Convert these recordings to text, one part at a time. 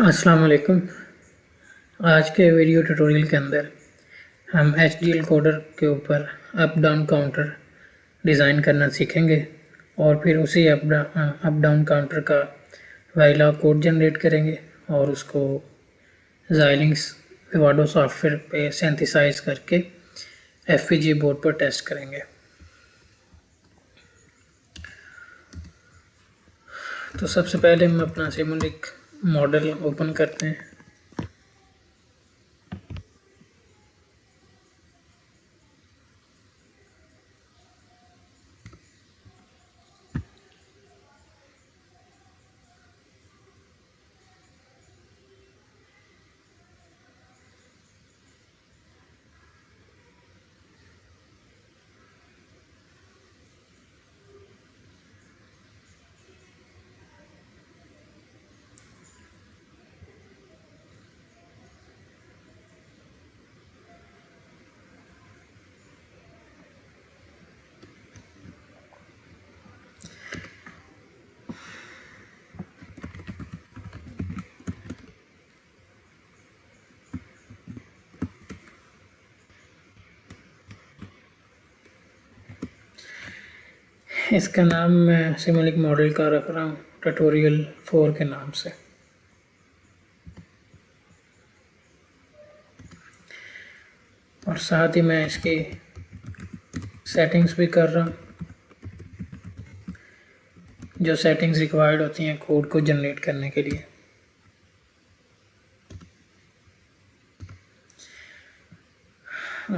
अस्सलाम वालेकुम। आज के वीडियो ट्यूटोरियल के अंदर हम HDL कोडर के ऊपर अप डाउन काउंटर डिज़ाइन करना सीखेंगे और फिर उसी अप डाउन काउंटर का वाइला कोड जनरेट करेंगे और उसको Xilinx विवाडो सॉफ्टवेयर पे सिंथेसाइज करके FPGA बोर्ड पर टेस्ट करेंगे। तो सबसे पहले हम अपना सिमुलिंक मॉडल ओपन करते हैं। इसका नाम मैं सिमुलिंक मॉडल का रख रहा हूँ ट्यूटोरियल 4 के नाम से। और साथ ही मैं इसकी सेटिंग्स भी कर रहा हूँ, जो सेटिंग्स रिक्वायर्ड होती हैं कोड को जनरेट करने के लिए।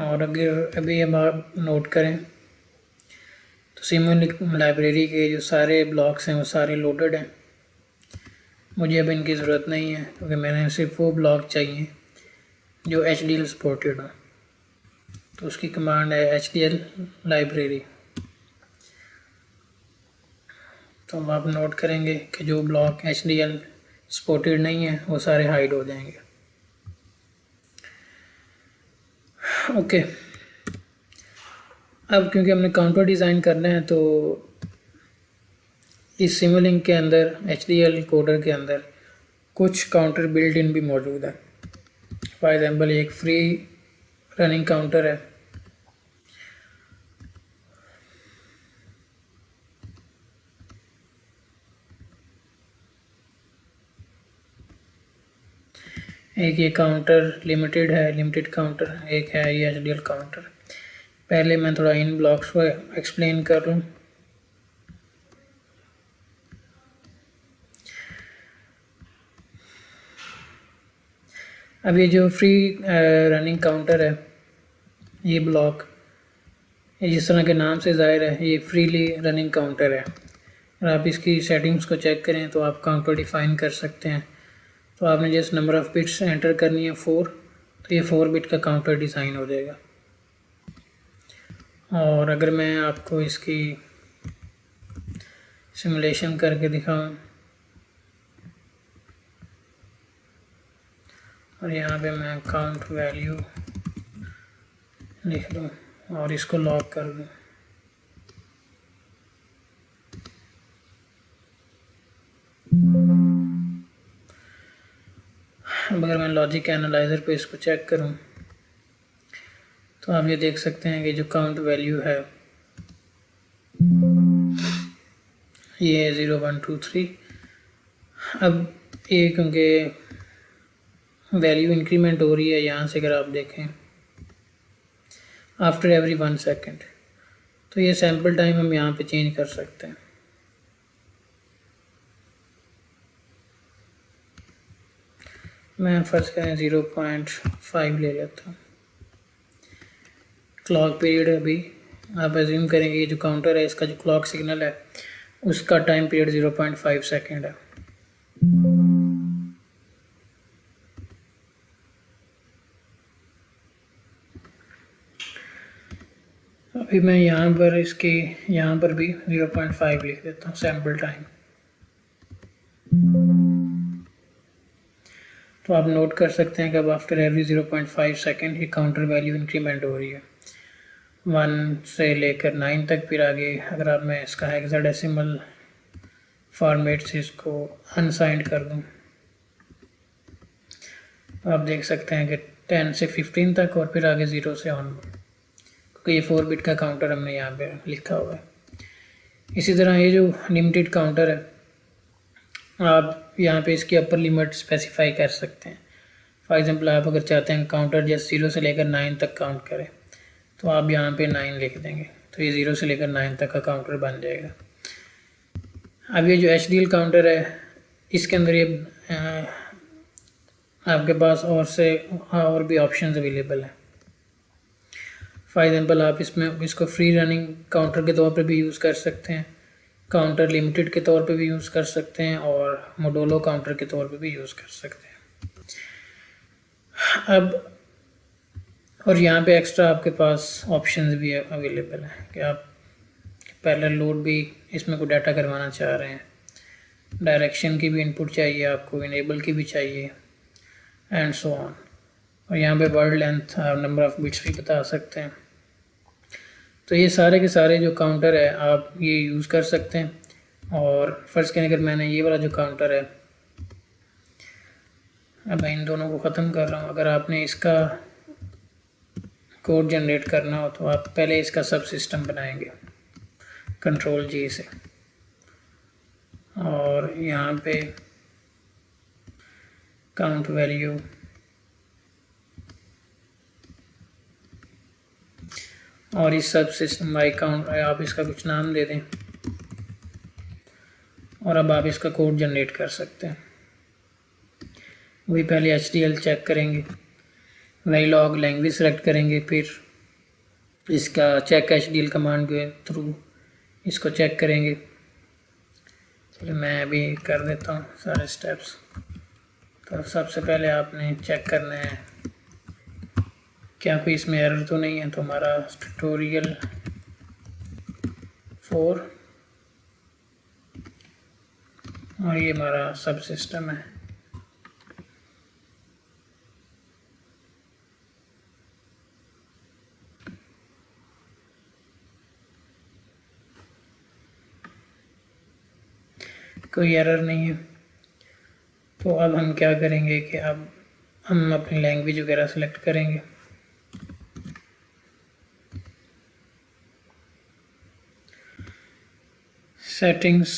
और अगर अभी हम आप नोट करें तो सिमुलिंक लाइब्रेरी के जो सारे ब्लॉक्स हैं वो सारे लोडेड हैं। मुझे अब इनकी ज़रूरत नहीं है क्योंकि मैंने सिर्फ वो ब्लॉक चाहिए जो HDL सपोर्टेड हो। तो उसकी कमांड है HDL लाइब्रेरी। तो अब आप नोट करेंगे कि जो ब्लॉक HDL सपोर्टेड नहीं है वो सारे हाइड हो जाएंगे। ओके, अब क्योंकि हमने काउंटर डिज़ाइन करना है तो इस सिमुलिंक के अंदर HDL कोडर के अंदर कुछ काउंटर बिल्ट इन भी मौजूद है। फॉर एग्जांपल एक फ्री रनिंग काउंटर है, एक ये काउंटर लिमिटेड है, लिमिटेड काउंटर, एक है ये HDL काउंटर। पहले मैं थोड़ा इन ब्लॉक्स को एक्सप्लेन कर लूँ। अब ये जो फ्री रनिंग काउंटर है, ये ब्लॉक जिस तरह के नाम से ज़ाहिर है ये फ्रीली रनिंग काउंटर है। अगर आप इसकी सेटिंग्स को चेक करें तो आप काउंटर डिफाइन कर सकते हैं। तो आपने जिस नंबर ऑफ़ बिट्स एंटर करनी है 4, तो ये 4 बिट का काउंटर डिज़ाइन हो जाएगा। और अगर मैं आपको इसकी सिमुलेशन करके दिखाऊं और यहाँ पे मैं काउंट वैल्यू लिख दूँ और इसको लॉक कर दूँ, अगर मैं लॉजिक एनालाइज़र पे इसको चेक करूं तो आप ये देख सकते हैं कि जो काउंट वैल्यू है ये 0 1 2 3। अब ये क्योंकि वैल्यू इंक्रीमेंट हो रही है यहाँ से, अगर आप देखें आफ्टर एवरी 1 सेकेंड, तो ये सैम्पल टाइम हम यहाँ पे चेंज कर सकते हैं। मैं फ़र्ज़ करें 0.5 ले लेता हूँ। क्लॉक पीरियड अभी आप एज्यूम करेंगे ये जो काउंटर है इसका जो क्लॉक सिग्नल है उसका टाइम पीरियड 0.5 सेकेंड है। अभी मैं यहाँ पर यहाँ पर भी 0.5 लिख देता हूँ सैम्पल टाइम। तो आप नोट कर सकते हैं कि अब आफ्टर एवरी 0.5 सेकेंड ये काउंटर वैल्यू इंक्रीमेंट हो रही है 1 से लेकर 9 तक। फिर आगे अगर आप मैं इसका हेक्साडेसिमल फॉर्मेट से इसको अनसाइंड कर दूँ आप देख सकते हैं कि 10 से 15 तक और फिर आगे 0 से ऑन, क्योंकि ये 4 बिट का काउंटर हमने यहाँ पे लिखा हुआ है। इसी तरह ये जो लिमिटेड काउंटर है, आप यहाँ पे इसकी अपर लिमिट स्पेसिफाई कर सकते हैं। फॉर एग्जांपल आप अगर चाहते हैं काउंटर जैसे 0 से लेकर 9 तक काउंट करें, तो आप यहाँ पे 9 लिख देंगे, तो ये 0 से लेकर 9 तक का काउंटर बन जाएगा। अब ये जो HDL काउंटर है, इसके अंदर ये आपके पास और भी ऑप्शंस अवेलेबल हैं। फॉर एग्जांपल आप इसको फ्री रनिंग काउंटर के तौर पर भी यूज़ कर सकते हैं, काउंटर लिमिटेड के तौर पे भी यूज़ कर सकते हैं, और मोडोलो काउंटर के तौर पे भी यूज़ कर सकते हैं। अब और यहाँ पे एक्स्ट्रा आपके पास ऑप्शंस भी अवेलेबल हैं कि आप पैरेलल लोड भी इसमें कोई डाटा करवाना चाह रहे हैं, डायरेक्शन की भी इनपुट चाहिए आपको, इनेबल की भी चाहिए, एंड सो ऑन। और यहाँ पे word length, number of bits भी बता सकते हैं। तो ये सारे के सारे जो काउंटर है आप ये यूज़ कर सकते हैं। और फ़र्ज़ करें अगर मैंने ये वाला जो काउंटर है, अब मैं इन दोनों को ख़त्म कर रहा हूँ। अगर आपने इसका कोड जनरेट करना हो तो आप पहले इसका सब सिस्टम बनाएंगे कंट्रोल G से, और यहाँ पे काउंट वैल्यू, और इस सब सिस्टम बाई काउंट आप इसका कुछ नाम दे दें, और अब आप इसका कोड जनरेट कर सकते हैं। वही पहले HDL चेक करेंगे, वेरिलॉग लैंग्वेज सेलेक्ट करेंगे, फिर इसका चेक HDL कमांड के थ्रू इसको चेक करेंगे। चलिए मैं अभी कर देता हूँ सारे स्टेप्स। तो सबसे पहले आपने चेक करना है क्या कोई इसमें एरर तो नहीं है। तो हमारा ट्यूटोरियल 4 और ये हमारा सब सिस्टम है। कोई एरर नहीं है। तो अब हम क्या करेंगे कि अब हम अपनी लैंग्वेज वगैरह सेलेक्ट करेंगे। सेटिंग्स,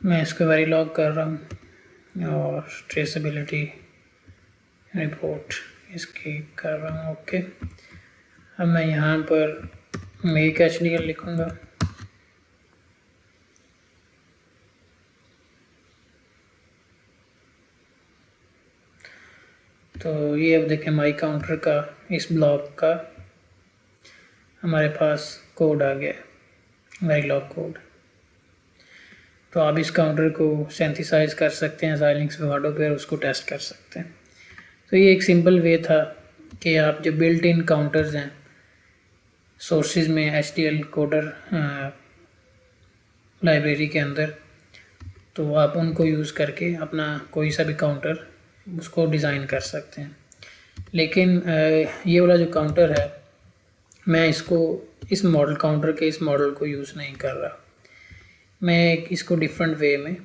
मैं इसको वेरिलॉग कर रहा हूँ, और ट्रेसेबिलिटी रिपोर्ट इसकी कर रहा हूँ ओके। अब मैं यहाँ पर मेक HDL लिखूँगा। तो ये अब देखें माई काउंटर का इस ब्लॉक का हमारे पास कोड आ गया, वेरिलॉग कोड। तो आप इस काउंटर को सिंथेसाइज कर सकते हैं Xilinx विवाडो पे, उसको टेस्ट कर सकते हैं। तो ये एक सिंपल वे था कि आप जो बिल्ट इन काउंटर्स हैं सोर्सेज में HDL कोडर लाइब्रेरी के अंदर, तो आप उनको यूज़ करके अपना कोई सा भी काउंटर उसको डिज़ाइन कर सकते हैं। लेकिन ये वाला जो काउंटर है, मैं इसको इस मॉडल काउंटर के इस मॉडल को यूज़ नहीं कर रहा, मैं इसको डिफरेंट वे में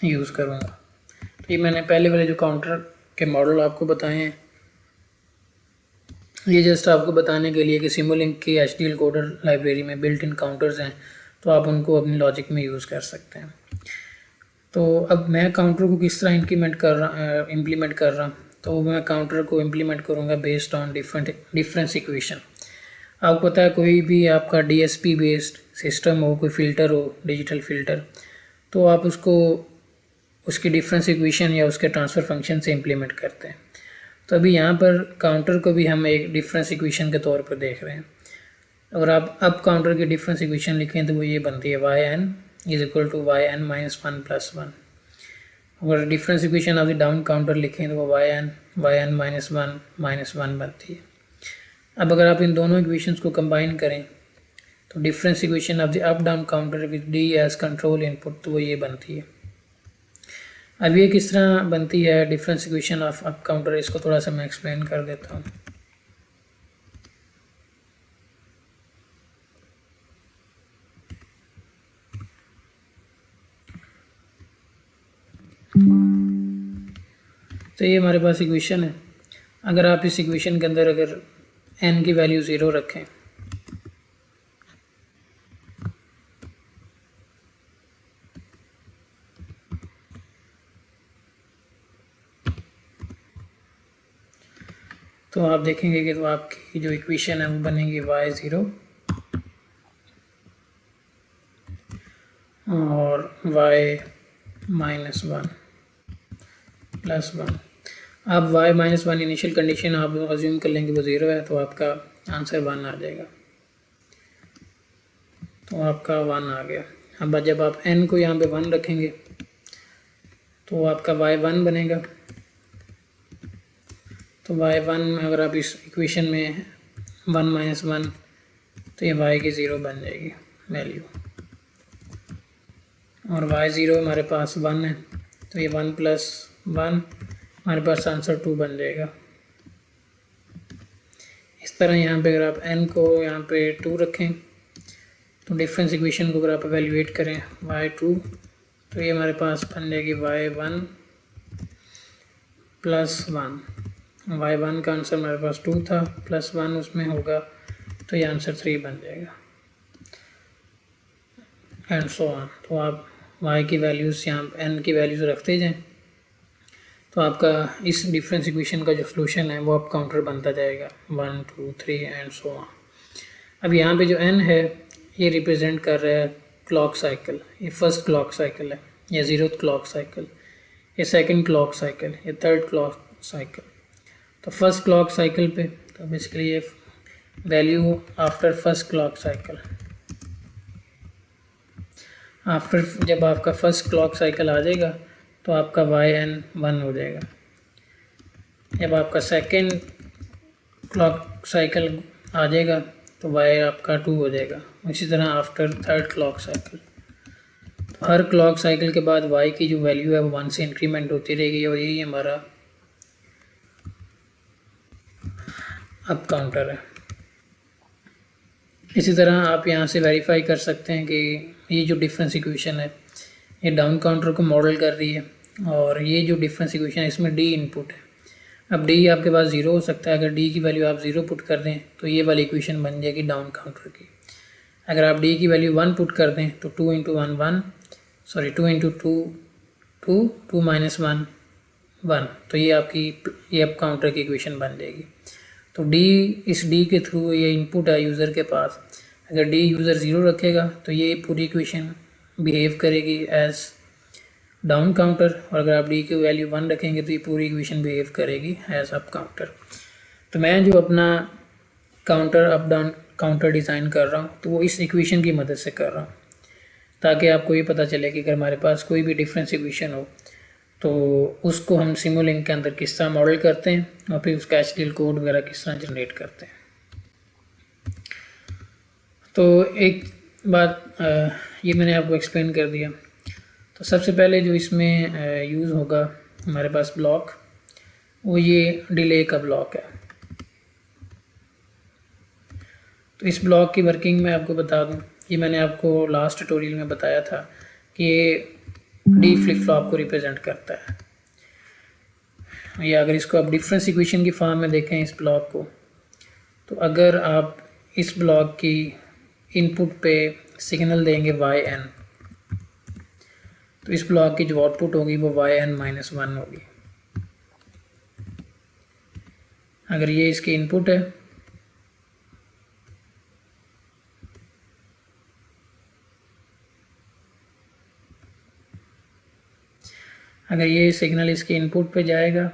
यूज़ करूँगा। तो ये मैंने पहले वाले जो काउंटर के मॉडल आपको बताए हैं, ये जस्ट आपको बताने के लिए कि सिमुलिंक की HDL कोडर लाइब्रेरी में बिल्ट इन काउंटर्स हैं, तो आप उनको अपनी लॉजिक में यूज़ कर सकते हैं। तो अब मैं काउंटर को किस तरह इम्प्लीमेंट कर रहा हूँ, तो मैं काउंटर को इम्प्लीमेंट करूँगा बेस्ड ऑन डिफरेंस इक्वेशन। आपको पता है कोई भी आपका DSP बेस्ड सिस्टम हो, कोई फ़िल्टर हो, डिजिटल फ़िल्टर, तो आप उसको उसकी डिफरेंस इक्वेशन या उसके ट्रांसफ़र फंक्शन से इम्प्लीमेंट करते हैं। तो अभी यहाँ पर काउंटर को भी हम एक डिफरेंस इक्वेशन के तौर पर देख रहे हैं। अगर आप अब काउंटर की डिफरेंस इक्वेशन लिखें तो वो ये बनती है yn is equal to yn minus 1 plus 1। अगर difference equation of the down counter लिखें तो वो yn माइनस 1 माइनस 1 बनती है। अब अगर आप इन दोनों इक्वेशंस को कंबाइन करें तो difference equation of the up down counter with d as control input, तो वो ये बनती है। अब ये किस तरह बनती है difference equation of up counter, इसको थोड़ा सा मैं एक्सप्लेन कर देता हूँ। तो ये हमारे पास इक्वेशन है। अगर आप इस इक्वेशन के अंदर अगर n की वैल्यू 0 रखें तो आप देखेंगे कि तो आपकी जो इक्वेशन है वो बनेगी y0 और y -1 + 1। अब y -1 इनिशियल कंडीशन आप अज्यूम कर लेंगे वो 0 है, तो आपका आंसर 1 आ जाएगा। तो आपका 1 आ गया। अब जब आप n को यहाँ पे 1 रखेंगे तो आपका y1 बनेगा। तो y1 अगर आप इस इक्वेशन में 1 - 1 तो ये y की 0 बन जाएगी वैल्यू, और y0 हमारे पास 1 है तो ये 1 + 1 हमारे पास आंसर 2 बन जाएगा। इस तरह यहाँ पे अगर आप n को यहाँ पे 2 रखें तो डिफरेंस इक्वेशन को अगर आप एवेल्यूएट करें y2 तो ये हमारे पास बन जाएगी y1 + 1। y1 का आंसर हमारे पास 2 था, +1 उसमें होगा तो ये आंसर 3 बन जाएगा, एंड सो ऑन। तो आप y की वैल्यूज़ यहाँ n की वैल्यूज़ रखते जाएं तो आपका इस डिफरेंस इक्वेशन का जो सोल्यूशन है वो अब काउंटर बनता जाएगा 1 2 3 एंड सो ऑन। अब यहाँ पे जो n है ये रिप्रेजेंट कर रहा है क्लॉक साइकिल। ये फर्स्ट क्लॉक साइकिल है, ये 0th क्लॉक साइकिल, ये सेकंड क्लॉक साइकिल, ये थर्ड क्लॉक साइकिल। तो फर्स्ट क्लॉक साइकिल पे तो बेसिकली ये value after first clock cycle, after जब आपका फर्स्ट क्लॉक साइकिल आ जाएगा तो आपका yn 1 हो जाएगा। जब आपका सेकंड क्लॉक साइकिल आ जाएगा तो y आपका 2 हो जाएगा। इसी तरह आफ्टर थर्ड क्लॉक साइकिल, तो हर क्लॉक साइकिल के बाद y की जो वैल्यू है वो 1 से इंक्रीमेंट होती रहेगी और यही हमारा अप काउंटर है। इसी तरह आप यहाँ से वेरीफाई कर सकते हैं कि ये जो डिफरेंस इक्वेशन है ये डाउन काउंटर को मॉडल कर रही है, और ये जो डिफरेंस इक्वेशन है इसमें d इनपुट है। अब d आपके पास 0 हो सकता है, अगर d की वैल्यू आप 0 पुट कर दें तो ये वाली इक्वेशन बन जाएगी डाउन काउंटर की। अगर आप d की वैल्यू 1 पुट कर दें तो 2 × 1 1, सॉरी 2 × 2 2, 2 - 1 1, तो ये आपकी ये अप काउंटर की इक्वेशन बन जाएगी। तो d इस d के थ्रू ये इनपुट है यूज़र के पास। अगर d यूज़र 0 रखेगा तो ये पूरी इक्वेशन बिहेव करेगी एज डाउन काउंटर, और अगर आप d की वैल्यू 1 रखेंगे तो ये पूरी इक्वेशन बिहेव करेगी एज अप काउंटर। तो मैं जो अपना counter up down counter design कर रहा हूँ तो वो इस इक्वेशन की मदद से कर रहा हूँ, ताकि आपको ये पता चले कि अगर हमारे पास कोई भी डिफरेंस इक्वेशन हो तो उसको हम सिमुलिंक के अंदर किस तरह मॉडल करते हैं और फिर उसका HDL कोड वगैरह किस तरह जनरेट करते हैं। तो एक बात ये मैंने आपको एक्सप्लेन कर दिया। तो सबसे पहले जो इसमें यूज़ होगा हमारे पास ब्लॉक, वो ये डिले का ब्लॉक है। तो इस ब्लॉक की वर्किंग मैं आपको बता दूं, ये मैंने आपको लास्ट ट्यूटोरियल में बताया था कि ये डी फ्लिप फ्लॉप को रिप्रेजेंट करता है। या अगर इसको आप डिफरेंस इक्वेशन की फॉर्म में देखें इस ब्लॉक को, तो अगर आप इस ब्लॉक की इनपुट पे सिग्नल देंगे yn, तो इस ब्लॉक की जो आउटपुट होगी वो yn - 1 होगी। अगर ये इसकी इनपुट है अगर ये सिग्नल इसके इनपुट पे जाएगा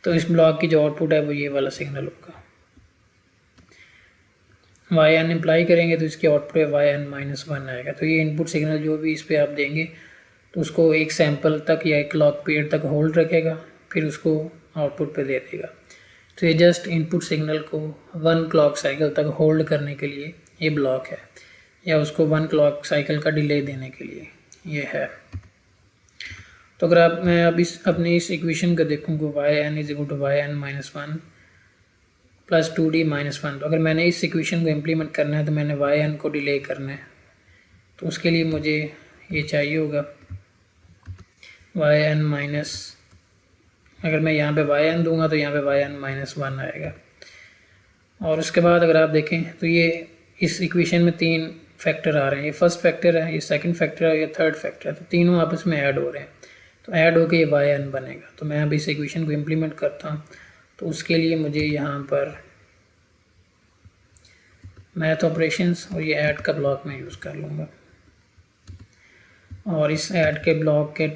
तो इस ब्लॉक की जो आउटपुट है वो ये वाला सिग्नल होगा। yn अप्लाई करेंगे तो इसके आउटपुट पे yn - 1 आएगा। तो ये इनपुट सिग्नल जो भी इस पे आप देंगे तो उसको एक सैंपल तक या एक क्लॉक पीरियड तक होल्ड रखेगा, फिर उसको आउटपुट पे दे देगा। तो ये जस्ट इनपुट सिग्नल को 1 क्लॉक साइकिल तक होल्ड करने के लिए ये ब्लॉक है, या उसको 1 क्लॉक साइकिल का डिले देने के लिए ये है। तो अगर मैं अब अपनी इस इक्वेशन को देखूँगा yn = yn - 1 + 2d - 1, तो अगर मैंने इस इक्वेशन को इम्प्लीमेंट करना है तो मैंने yn को डिले करना है। तो उसके लिए मुझे ये चाहिए होगा वाई एन माइनस, अगर मैं यहाँ पे वाई एन दूँगा तो यहाँ पे वाई एन माइनस 1 आएगा। और उसके बाद अगर आप देखें तो ये इस इक्वेशन में 3 फैक्टर आ रहे हैं, ये फर्स्ट फैक्टर है, ये सेकंड फैक्टर है, ये थर्ड फैक्टर है, तो तीनों आपस में ऐड हो रहे हैं, तो ऐड होके ये वाई एन बनेगा। तो मैं अभी इस इक्वेशन को इम्प्लीमेंट करता हूँ। तो उसके लिए मुझे यहाँ पर मैथ ऑपरेशंस और ये ऐड का ब्लॉक मैं यूज़ कर लूँगा, और इस ऐड के ब्लॉक के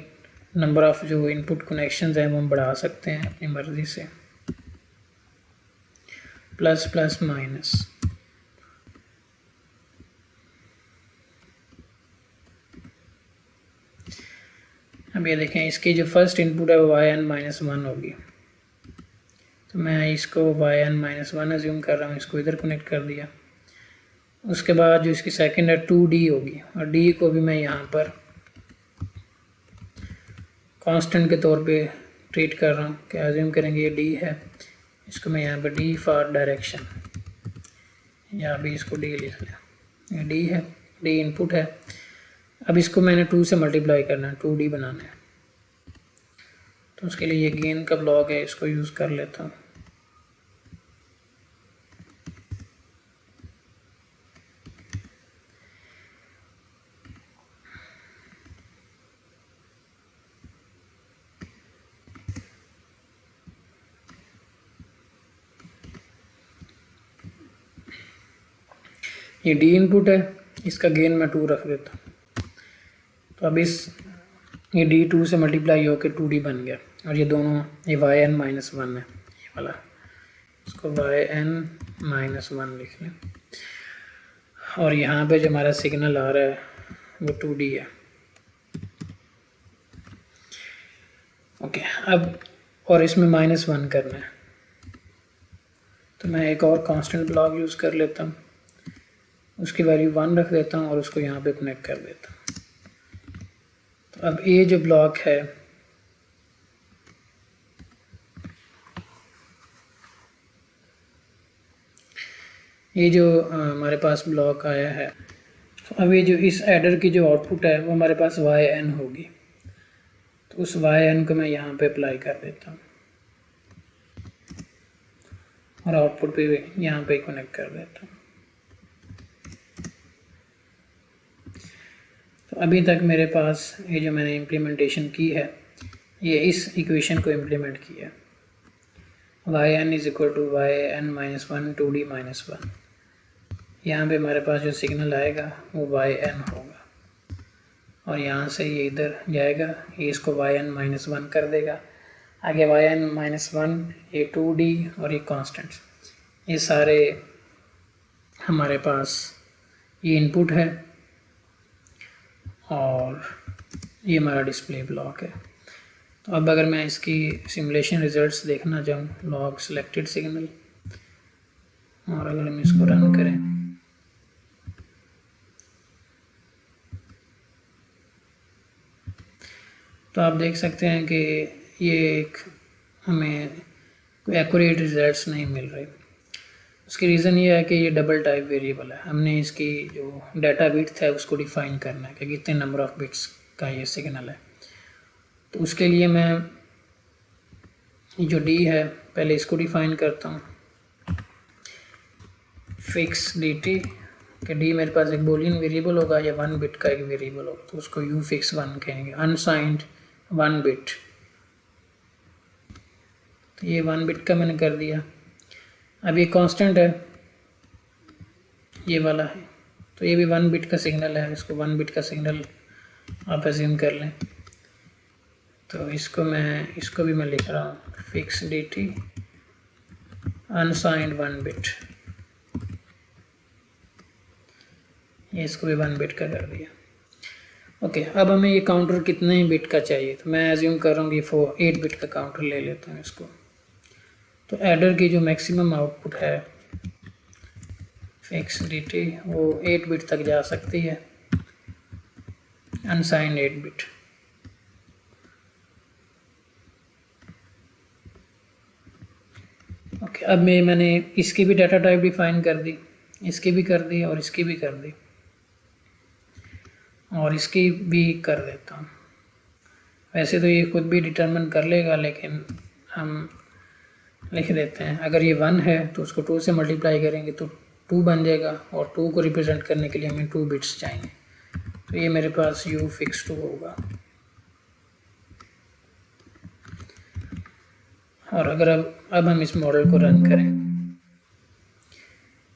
नंबर ऑफ़ जो इनपुट कनेक्शंस हैं वो हम बढ़ा सकते हैं अपनी मर्ज़ी से, प्लस प्लस माइनस। अब ये देखें इसकी जो फर्स्ट इनपुट है वो वाई एन माइनस 1 होगी, तो मैं इसको वाई एन माइनस 1 अज्यूम कर रहा हूँ, इसको इधर कनेक्ट कर दिया। उसके बाद जो इसकी सेकंड है 2D होगी, और D को भी मैं यहाँ पर कांस्टेंट के तौर पे ट्रीट कर रहा हूँ कि अज्यूम करेंगे ये D है, इसको मैं यहाँ पर D फॉर डायरेक्शन, या अभी इसको D लिख लिया, ये D है, D इनपुट है। अब इसको मैंने 2 से मल्टीप्लाई करना है, 2D बनाना है, तो उसके लिए ये गेन का ब्लॉक है, इसको यूज़ कर लेता हूँ। ये D इनपुट है, इसका गेन मैं 2 रख देता हूँ। तो अब ये D 2 से मल्टीप्लाई होकर 2D बन गया, और ये दोनों ये वाई एन माइनस 1 है, ये वाला, इसको वाई एन माइनस 1 लिख लें। और यहाँ पे जो हमारा सिग्नल आ रहा है वो 2D है। ओके, अब और इसमें -1 करना है, तो मैं एक और कांस्टेंट ब्लॉक यूज़ कर लेता हूँ, उसकी वैल्यू 1 रख देता हूँ और उसको यहाँ पे कनेक्ट कर देता हूँ। तो अब ये जो ब्लॉक है ये जो हमारे पास ब्लॉक आया है, तो अब ये जो इस एडर की जो आउटपुट है वो हमारे पास वाई एन होगी, तो उस वाई एन को मैं यहाँ पे अप्लाई कर देता हूँ और आउटपुट पे यहाँ पे कनेक्ट कर देता हूँ। तो अभी तक मेरे पास ये जो मैंने इम्प्लीमेंटेशन की है ये इस इक्वेशन को इम्प्लीमेंट किया है, Y N is equal to Y N minus 1 2D minus 1। यहाँ पे हमारे पास जो सिग्नल आएगा वो वाई एन होगा, और यहाँ से ये इधर जाएगा, ये इसको वाई एन माइनस 1 कर देगा, आगे वाई एन माइनस 1, ये 2D और ये कांस्टेंट, ये सारे हमारे पास ये इनपुट है और ये हमारा डिस्प्ले ब्लॉक है। तो अब अगर मैं इसकी सिमुलेशन रिजल्ट्स देखना चाहूँ, लॉग सिलेक्टेड सिग्नल, और अगर हम इसको रन करें तो आप देख सकते हैं कि ये एक हमें कोई एक्यूरेट रिजल्ट्स नहीं मिल रहे। उसकी रीज़न ये है कि ये डबल टाइप वेरिएबल है, हमने इसकी जो डाटा बिट्स है उसको डिफ़ाइन करना है कि कितने नंबर ऑफ़ बिट्स का ये सिग्नल है। तो उसके लिए मैं जो D है पहले इसको डिफ़ाइन करता हूँ, फिक्स DT, कि D मेरे पास एक बोलियन वेरिएबल होगा या 1 बिट का एक वेरिएबल होगा, तो उसको U फिक्स 1 कहेंगे, अनसाइंड 1 बिट, तो ये 1 बिट का मैंने कर दिया। अब ये कांस्टेंट है, ये वाला है, तो ये भी 1 बिट का सिग्नल है, इसको 1 बिट का सिग्नल आप अज्यूम कर लें। तो इसको भी मैं लिख रहा हूँ फिक्स DT अनसाइंड 1 बिट, ये इसको भी 1 बिट का कर दिया। ओके, अब हमें ये काउंटर कितने बिट का चाहिए, तो मैं अज्यूम कर रहा हूँ कि 8 बिट का काउंटर ले लेता हूँ इसको। तो एडर की जो मैक्सिमम आउटपुट है फिक्स DT वो 8 बिट तक जा सकती है, अनसाइंड 8 बिट। ओके, अब मैंने इसकी भी डाटा टाइप डिफाइन कर दी, इसकी भी कर दी और इसकी भी कर दी, और इसकी भी कर देता हूँ। वैसे तो ये खुद भी डिटरमिन कर लेगा, लेकिन हम लिख देते हैं अगर ये 1 है तो उसको 2 से मल्टीप्लाई करेंगे तो 2 बन जाएगा, और 2 को रिप्रेजेंट करने के लिए हमें 2 बिट्स चाहिए। तो ये मेरे पास u फिक्स 2 होगा। और अगर अब हम इस मॉडल को रन करें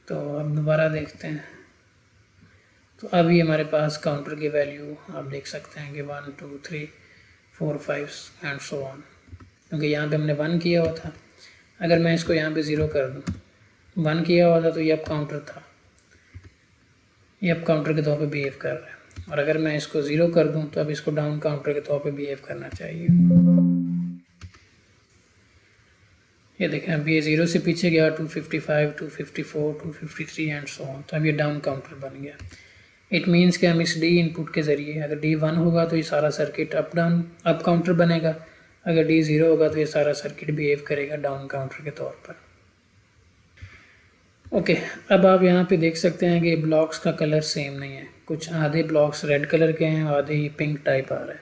तो अब दोबारा देखते हैं, तो अभी हमारे पास काउंटर की वैल्यू आप देख सकते हैं कि 1 2 3 4 5 एंड सो ऑन, क्योंकि यहाँ पे हमने 1 किया हुआ था। अगर मैं इसको यहाँ पे 0 कर दूँ, 1 किया हुआ था तो ये अप काउंटर था, ये अप काउंटर के तौर पे बिहेव कर रहा है। और अगर मैं इसको 0 कर दूँ तो अब इसको डाउन काउंटर के तौर पे बिहेव करना चाहिए। ये देखें अब ये 0 से पीछे गया, 255 254 253 एंड सो ऑन, तो अब ये डाउन काउंटर बन गया। इट मीन्स कि हम इस डी इनपुट के ज़रिए, अगर डी 1 होगा तो ये सारा सर्किट अप काउंटर बनेगा, अगर डी 0 होगा तो ये सारा सर्किट बिहेव करेगा डाउन काउंटर के तौर पर। ओके, अब आप यहाँ पे देख सकते हैं कि ब्लॉक्स का कलर सेम नहीं है, कुछ आधे ब्लॉक्स रेड कलर के हैं, आधे ही पिंक टाइप आ रहा है।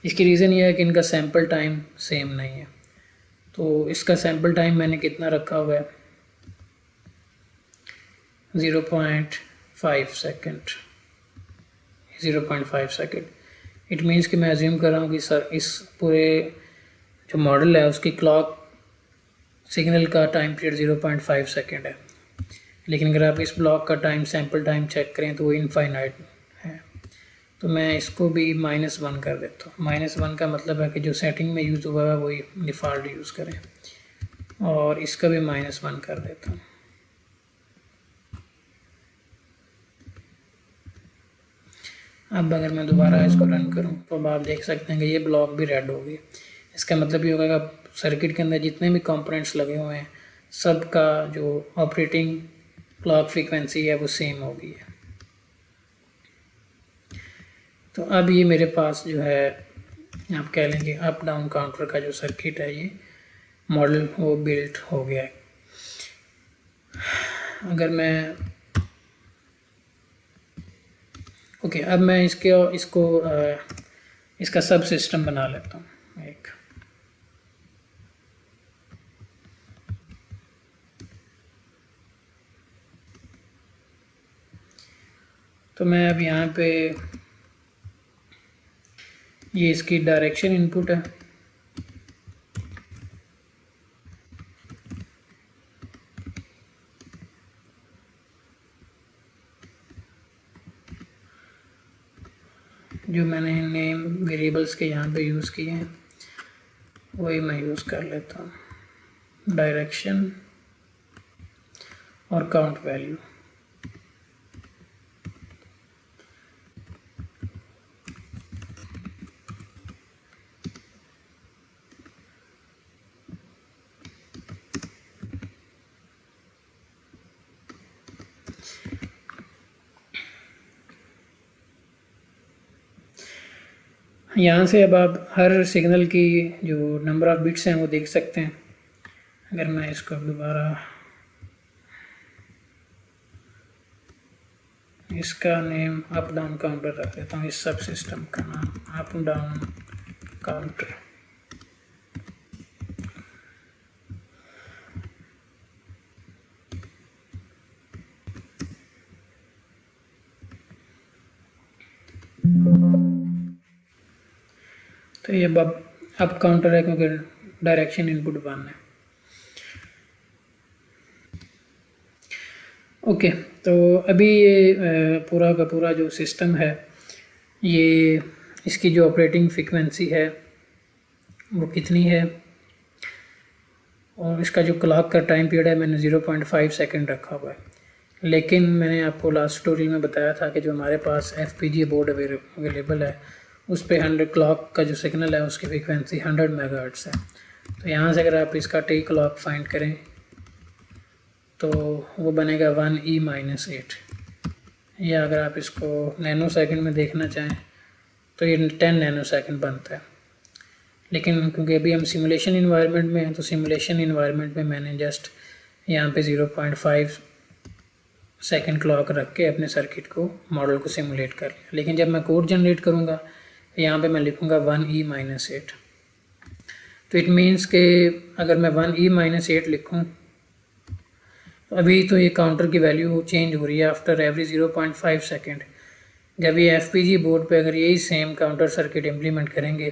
इसकी रीज़न ये है कि इनका सैम्पल टाइम सेम नहीं है। तो इसका सैम्पल टाइम मैंने कितना रखा हुआ है, 0.5 सेकेंड, 0.5 सेकेंड। इट मीन्स कि मैं अज्यूम कर रहा हूँ कि सर इस पूरे जो मॉडल है उसकी क्लॉक सिग्नल का टाइम पीरियड 0.5 सेकेंड है, लेकिन अगर आप इस ब्लॉक का टाइम सैम्पल टाइम चेक करें तो वो इनफाइनाइट है। तो मैं इसको भी -1 कर देता हूँ। -1 का मतलब है कि जो सेटिंग में यूज़ हुआ है वही डिफ़ॉल्ट यूज़ करें, और इसका भी -1 कर देता हूँ। अब अगर मैं दोबारा इसको रन करूं तो अब आप देख सकते हैं कि ये ब्लॉक भी रेड हो गई। इसका मतलब ये होगा कि सर्किट के अंदर जितने भी कंपोनेंट्स लगे हुए हैं सब का जो ऑपरेटिंग क्लॉक फ्रीक्वेंसी है वो सेम हो गई है। तो अब ये मेरे पास जो है आप कह लेंगे अप डाउन काउंटर का जो सर्किट है ये मॉडल वो बिल्ट हो गया है। अगर मैं ओके, अब मैं इसका सब सिस्टम बना लेता हूँ एक। तो मैं अब यहाँ पे ये इसकी डायरेक्शन इनपुट है, जो मैंने नेम वेरिएबल्स के यहाँ पे यूज़ किए हैं वही मैं यूज़ कर लेता हूँ, डायरेक्शन और काउंट वैल्यू। यहाँ से अब आप हर सिग्नल की जो नंबर ऑफ़ बिट्स हैं वो देख सकते हैं। अगर मैं इसको दोबारा इसका नेम अप डाउन काउंटर रख देता हूँ, इस सब सिस्टम का नाम अप डाउन काउंटर। तो ये अप काउंटर है क्योंकि डायरेक्शन इनपुट 1 है। ओके, तो अभी ये पूरा का पूरा जो सिस्टम है ये इसकी जो ऑपरेटिंग फ्रीक्वेंसी है वो कितनी है, और इसका जो क्लॉक का टाइम पीरियड है मैंने 0.5 सेकेंड रखा हुआ है। लेकिन मैंने आपको लास्ट ट्यूटोरियल में बताया था कि जो हमारे पास FPGA बोर्ड अवेलेबल है उस पर 100 क्लॉक का जो सिग्नल है उसकी फ्रीक्वेंसी 100 मेगाहर्ट्ज़ है। तो यहाँ से अगर आप इसका टी क्लॉक फाइंड करें तो वो बनेगा 1e-8, या अगर आप इसको नैनो सेकंड में देखना चाहें तो ये 10 नैनो सेकंड बनता है। लेकिन क्योंकि अभी हम सिमुलेशन इन्वायरमेंट में हैं तो सिमुलेशन इन्वायरमेंट में मैंने जस्ट यहाँ पे 0.5 सेकंड क्लॉक रख के अपने सर्किट को मॉडल को सिमुलेट कर लिया। लेकिन जब मैं कोड जनरेट करूँगा यहाँ पे मैं लिखूँगा 1e-8। तो इट मीन्स के अगर मैं 1e-8 लिखूँ तो अभी तो ये काउंटर की वैल्यू चेंज हो रही है आफ्टर एवरी 0.5 सेकेंड। जब ये FPGA बोर्ड पे अगर यही सेम काउंटर सर्किट इम्प्लीमेंट करेंगे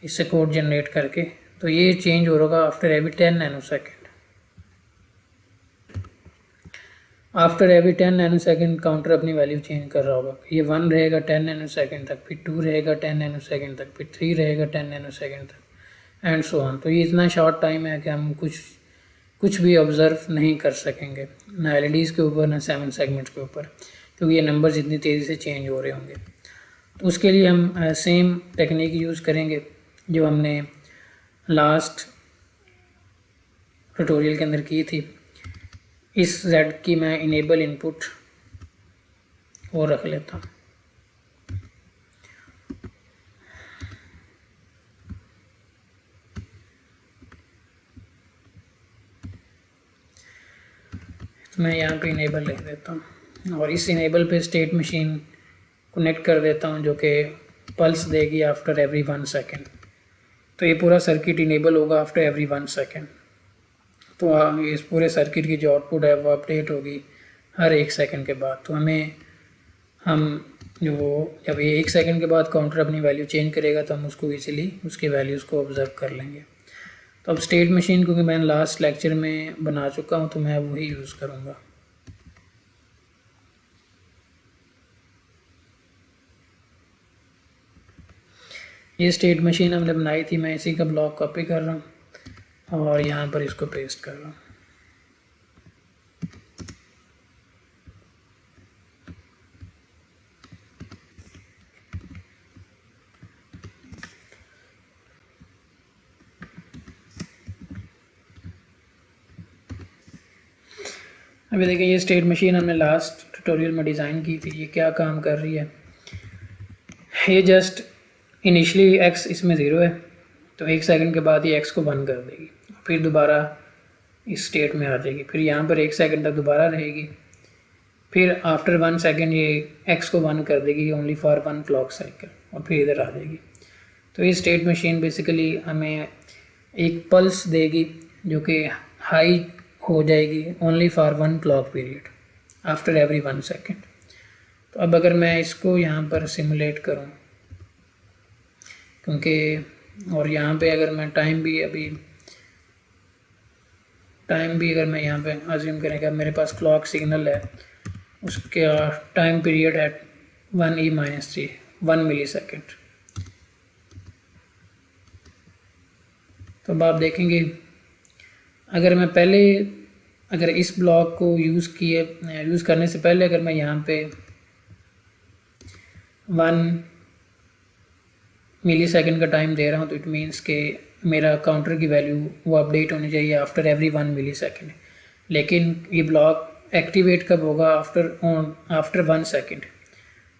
इससे कोड जनरेट करके, तो ये चेंज हो रहा after every 10 nano second. After every 10 nano second counter अपनी वैल्यू चेंज कर रहा होगा। ये 1 रहेगा 10 नैनो सेकेंड तक, फिर 2 रहेगा 10 नैनो सेकेंड तक, फिर 3 रहेगा 10 नैनो सेकेंड तक एंड सो ऑन। तो ये इतना शॉर्ट टाइम है कि हम कुछ भी ऑब्ज़र्व नहीं कर सकेंगे, ना LEDs के ऊपर ना 7 सेगमेंट्स के ऊपर, क्योंकि ये नंबर्स इतनी तेज़ी से चेंज हो रहे होंगे। तो उसके लिए हम सेम टेक्निक यूज़ करेंगे जो हमने लास्ट ट्यूटोरियल के अंदर की थी। इस Z की मैं इनेबल इनपुट और रख लेता हूँ। तो मैं यहाँ पे इनेबल लिख देता हूँ और इस इनेबल पे स्टेट मशीन कनेक्ट कर देता हूँ जो कि पल्स देगी आफ्टर एवरी 1 सेकेंड। तो ये पूरा सर्किट इनेबल होगा आफ्टर एवरी 1 सेकेंड। तो इस पूरे सर्किट की जो आउटपुट है वो अपडेट होगी हर 1 सेकेंड के बाद। तो हम जब ये 1 सेकेंड के बाद काउंटर अपनी वैल्यू चेंज करेगा तो हम उसको इजीली उसकी वैल्यूज़ को ऑब्जर्व कर लेंगे। तो अब स्टेट मशीन क्योंकि मैंने लास्ट लेक्चर में बना चुका हूँ तो मैं वही यूज़ करूँगा। ये स्टेट मशीन हमने बनाई थी, मैं इसी का ब्लॉक कॉपी कर रहा हूँ और यहाँ पर इसको पेस्ट कर रहा हूँ। अभी देखिए ये स्टेट मशीन हमने लास्ट ट्यूटोरियल में डिज़ाइन की थी। ये क्या काम कर रही है, ये जस्ट इनिशियली x इसमें 0 है तो 1 सेकंड के बाद ये x को 1 कर देगी, फिर दोबारा इस स्टेट में आ जाएगी, फिर यहाँ पर 1 सेकंड तक दोबारा रहेगी, फिर आफ्टर 1 सेकंड ये x को 1 कर देगी ओनली फॉर 1 क्लॉक साइकिल और फिर इधर आ जाएगी। तो ये स्टेट मशीन बेसिकली हमें एक पल्स देगी जो कि हाई हो जाएगी only for 1 clock period after every 1 second. तो अब अगर मैं इसको यहाँ पर सिमुलेट करूँ क्योंकि और यहाँ पे अगर मैं टाइम भी अगर मैं यहाँ पे अज्यूम करें कि मेरे पास क्लॉक सिग्नल है, उसका टाइम पीरियड है 1e-3 1 मिली सेकेंड। तो अब आप देखेंगे अगर इस ब्लॉक को यूज़ करने से पहले अगर मैं यहाँ पे 1 मिली सेकेंड का टाइम दे रहा हूँ तो इट मीन्स के मेरा काउंटर की वैल्यू वो अपडेट होनी चाहिए आफ्टर एवरी 1 मिली सेकेंड। लेकिन ये ब्लॉक एक्टिवेट कब होगा, आफ्टर 1 सेकेंड।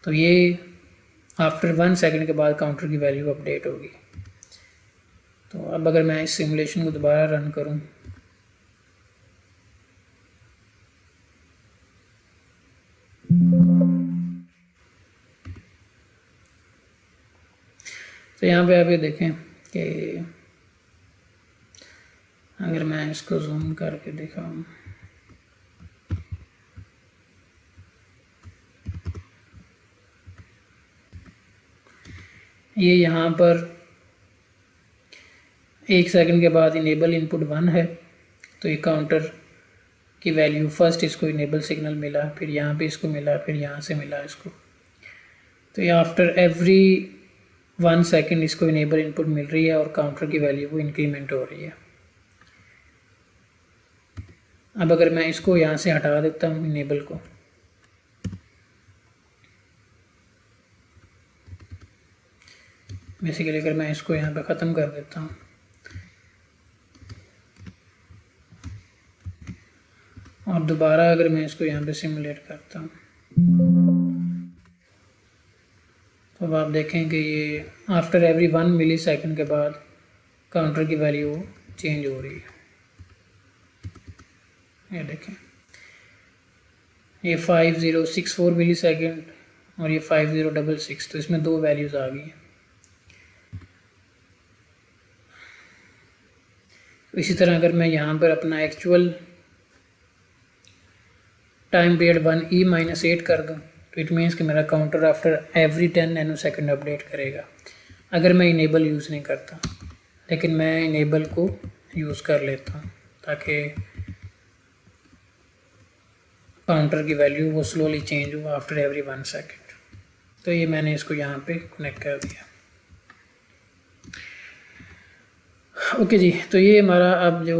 तो ये आफ्टर 1 सेकेंड के बाद काउंटर की वैल्यू अपडेट होगी। तो अब अगर मैं इस सिमुलेशन को दोबारा रन करूँ तो यहाँ पे आप ये देखें कि अगर मैं इसको जूम करके दिखाऊँ ये यहाँ पर 1 सेकंड के बाद इनेबल इनपुट 1 है तो ये काउंटर की वैल्यू फर्स्ट इसको इनेबल सिग्नल मिला, फिर यहाँ पे इसको मिला, फिर यहाँ से मिला इसको। तो ये आफ्टर एवरी 1 सेकेंड इसको इनेबल इनपुट मिल रही है और काउंटर की वैल्यू वो इंक्रीमेंट हो रही है। अब अगर मैं इसको यहाँ से हटा देता हूँ इनेबल को, बेसिकली अगर मैं इसको यहाँ पे ख़त्म कर देता हूँ और दोबारा अगर मैं इसको यहाँ पे सिमुलेट करता हूँ तो अब आप देखें कि ये आफ्टर एवरी 1 मिली सेकेंड के बाद काउंटर की वैल्यू चेंज हो रही है। ये देखें ये 5064 मिली सेकेंड और ये 5066, तो इसमें 2 वैल्यूज़ आ गई हैं। इसी तरह अगर मैं यहाँ पर अपना एक्चुअल टाइम पीरियड 1e-8 कर दूँ तो इट मीन्स कि मेरा counter after every 10 nano second update करेगा अगर मैं इनेबल यूज़ नहीं करता। लेकिन मैं इनेबल को यूज़ कर लेता हूँ ताकि काउंटर की वैल्यू वो स्लोली चेंज हो आफ्टर एवरी 1 सेकेंड। तो ये मैंने इसको यहाँ पे कनेक्ट कर दिया। ओके जी, तो ये हमारा अब जो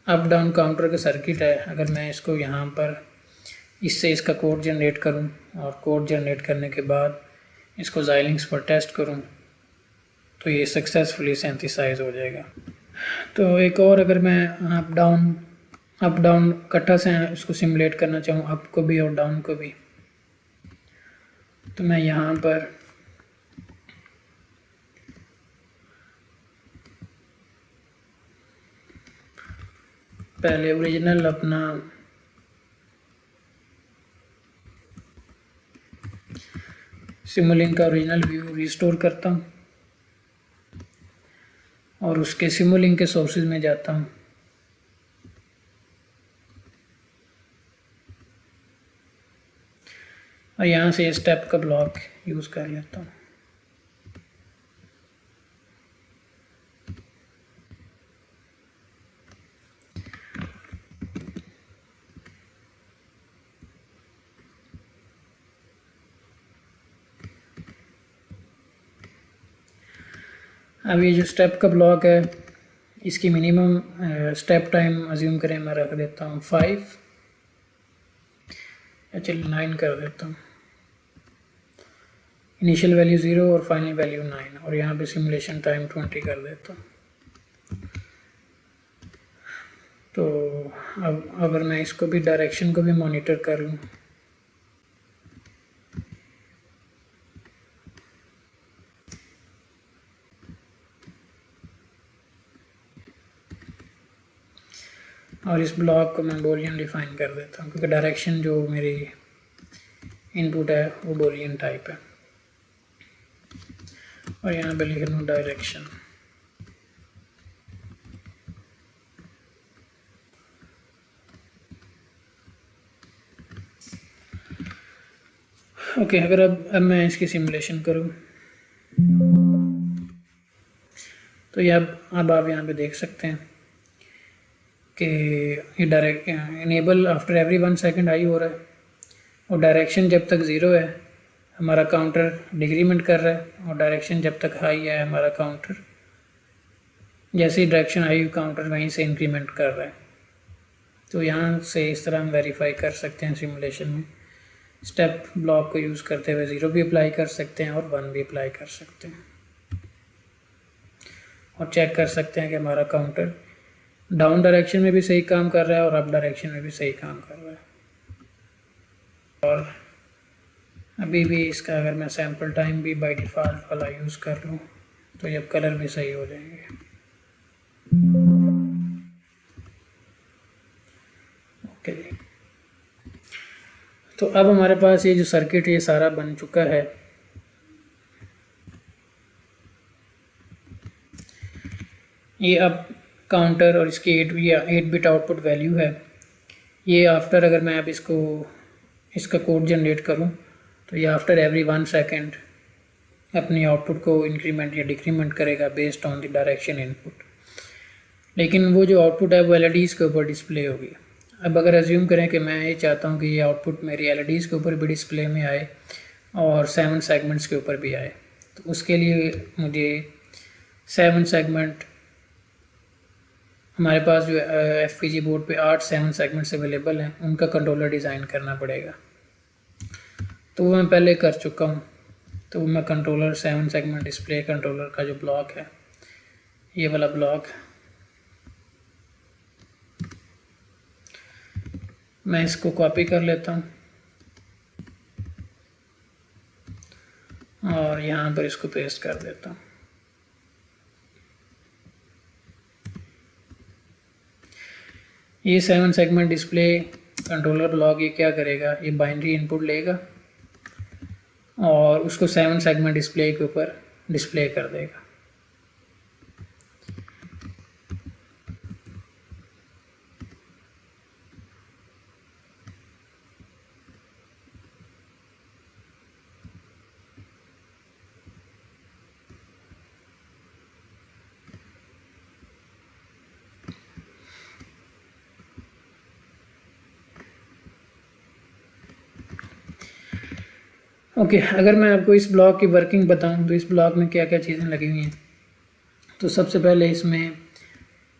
अप डाउन काउंटर का सर्किट है, अगर मैं इसको यहाँ पर इससे इसका कोड जनरेट करूँ और कोड जनरेट करने के बाद इसको Xilinx पर टेस्ट करूँ तो ये सक्सेसफुली सिंथेसाइज हो जाएगा। तो एक और अगर मैं अप डाउन इकट्ठा से इसको सिमुलेट करना चाहूँ, अप को भी और डाउन को भी, तो मैं यहाँ पर पहले ओरिजिनल अपना सिमुलिंक का ओरिजिनल व्यू रिस्टोर करता हूँ और उसके सिमुलिंक के सोर्सेज में जाता हूँ। और यहाँ से स्टेप का ब्लॉक यूज़ कर लेता हूँ। अब ये जो स्टेप का ब्लॉक है इसकी मिनिमम स्टेप टाइम अज्यूम करें, मैं रख देता हूँ 5 या चलिए 9 कर देता हूँ। इनिशियल वैल्यू 0 और फाइनल वैल्यू 9 और यहाँ पे सिमुलेशन टाइम 20 कर देता हूँ। तो अब अगर मैं इसको भी डायरेक्शन को भी मॉनिटर कर लूँ, और इस ब्लॉक को मैं बूलियन डिफाइन कर देता हूँ क्योंकि डायरेक्शन जो मेरी इनपुट है वो बूलियन टाइप है। और यहाँ पे लिख लूँ डायरेक्शन। ओके, अगर अब मैं इसकी सिमुलेशन करूँ तो ये अब आप यहाँ पे देख सकते हैं कि ये direct enable after every 1 second high हो रहा है और डायरेक्शन जब तक 0 है हमारा काउंटर डिक्रीमेंट कर रहा है और डायरेक्शन जब तक हाई है हमारा काउंटर, जैसे ही डायरेक्शन हाई काउंटर वहीं से इंक्रीमेंट कर रहा है। तो यहाँ से इस तरह हम वेरीफाई कर सकते हैं सिमुलेशन में। स्टेप ब्लॉक को यूज़ करते हुए 0 भी अप्लाई कर सकते हैं और 1 भी अप्लाई कर सकते हैं और चेक कर सकते हैं कि हमारा काउंटर डाउन डायरेक्शन में भी सही काम कर रहा है और अप डायरेक्शन में भी सही काम कर रहा है। और अभी भी इसका अगर मैं सैम्पल टाइम भी बाय डिफ़ॉल्ट वाला यूज़ कर लूँ तो जब कलर भी सही हो जाएंगे। ओके जी, तो अब हमारे पास ये जो सर्किट ये सारा बन चुका है। ये अब काउंटर और इसकी 8 बिट आउटपुट वैल्यू है। ये आफ्टर अगर मैं अब इसका कोड जनरेट करूं तो ये आफ्टर एवरी 1 सेकेंड अपनी आउटपुट को इंक्रीमेंट या डिक्रीमेंट करेगा based on the direction input. लेकिन वो जो आउटपुट है वो एलईडीज़ के ऊपर डिस्प्ले होगी। अब अगर एज्यूम करें कि मैं ये चाहता हूँ कि ये आउटपुट मेरी एलईडीज़ के ऊपर भी डिस्प्ले में आए और 7 सेगमेंट्स के ऊपर भी आए, तो उसके लिए मुझे 7 सेगमेंट, हमारे पास जो FPGA बोर्ड पे 7 सेगमेंट्स अवेलेबल हैं, उनका कंट्रोलर डिज़ाइन करना पड़ेगा। तो वो मैं पहले कर चुका हूँ। तो मैं कंट्रोलर 7 सेगमेंट डिस्प्ले कंट्रोलर का जो ब्लॉक है, ये वाला ब्लॉक मैं इसको कॉपी कर लेता हूँ और यहाँ पर इसको पेस्ट कर देता हूँ। ये 7 सेगमेंट डिस्प्ले कंट्रोलर ब्लॉक ये क्या करेगा, ये बाइनरी इनपुट लेगा और उसको 7 सेगमेंट डिस्प्ले के ऊपर डिस्प्ले कर देगा। ओके, अगर मैं आपको इस ब्लॉक की वर्किंग बताऊं तो इस ब्लॉक में क्या क्या चीज़ें लगी हुई हैं। तो सबसे पहले इसमें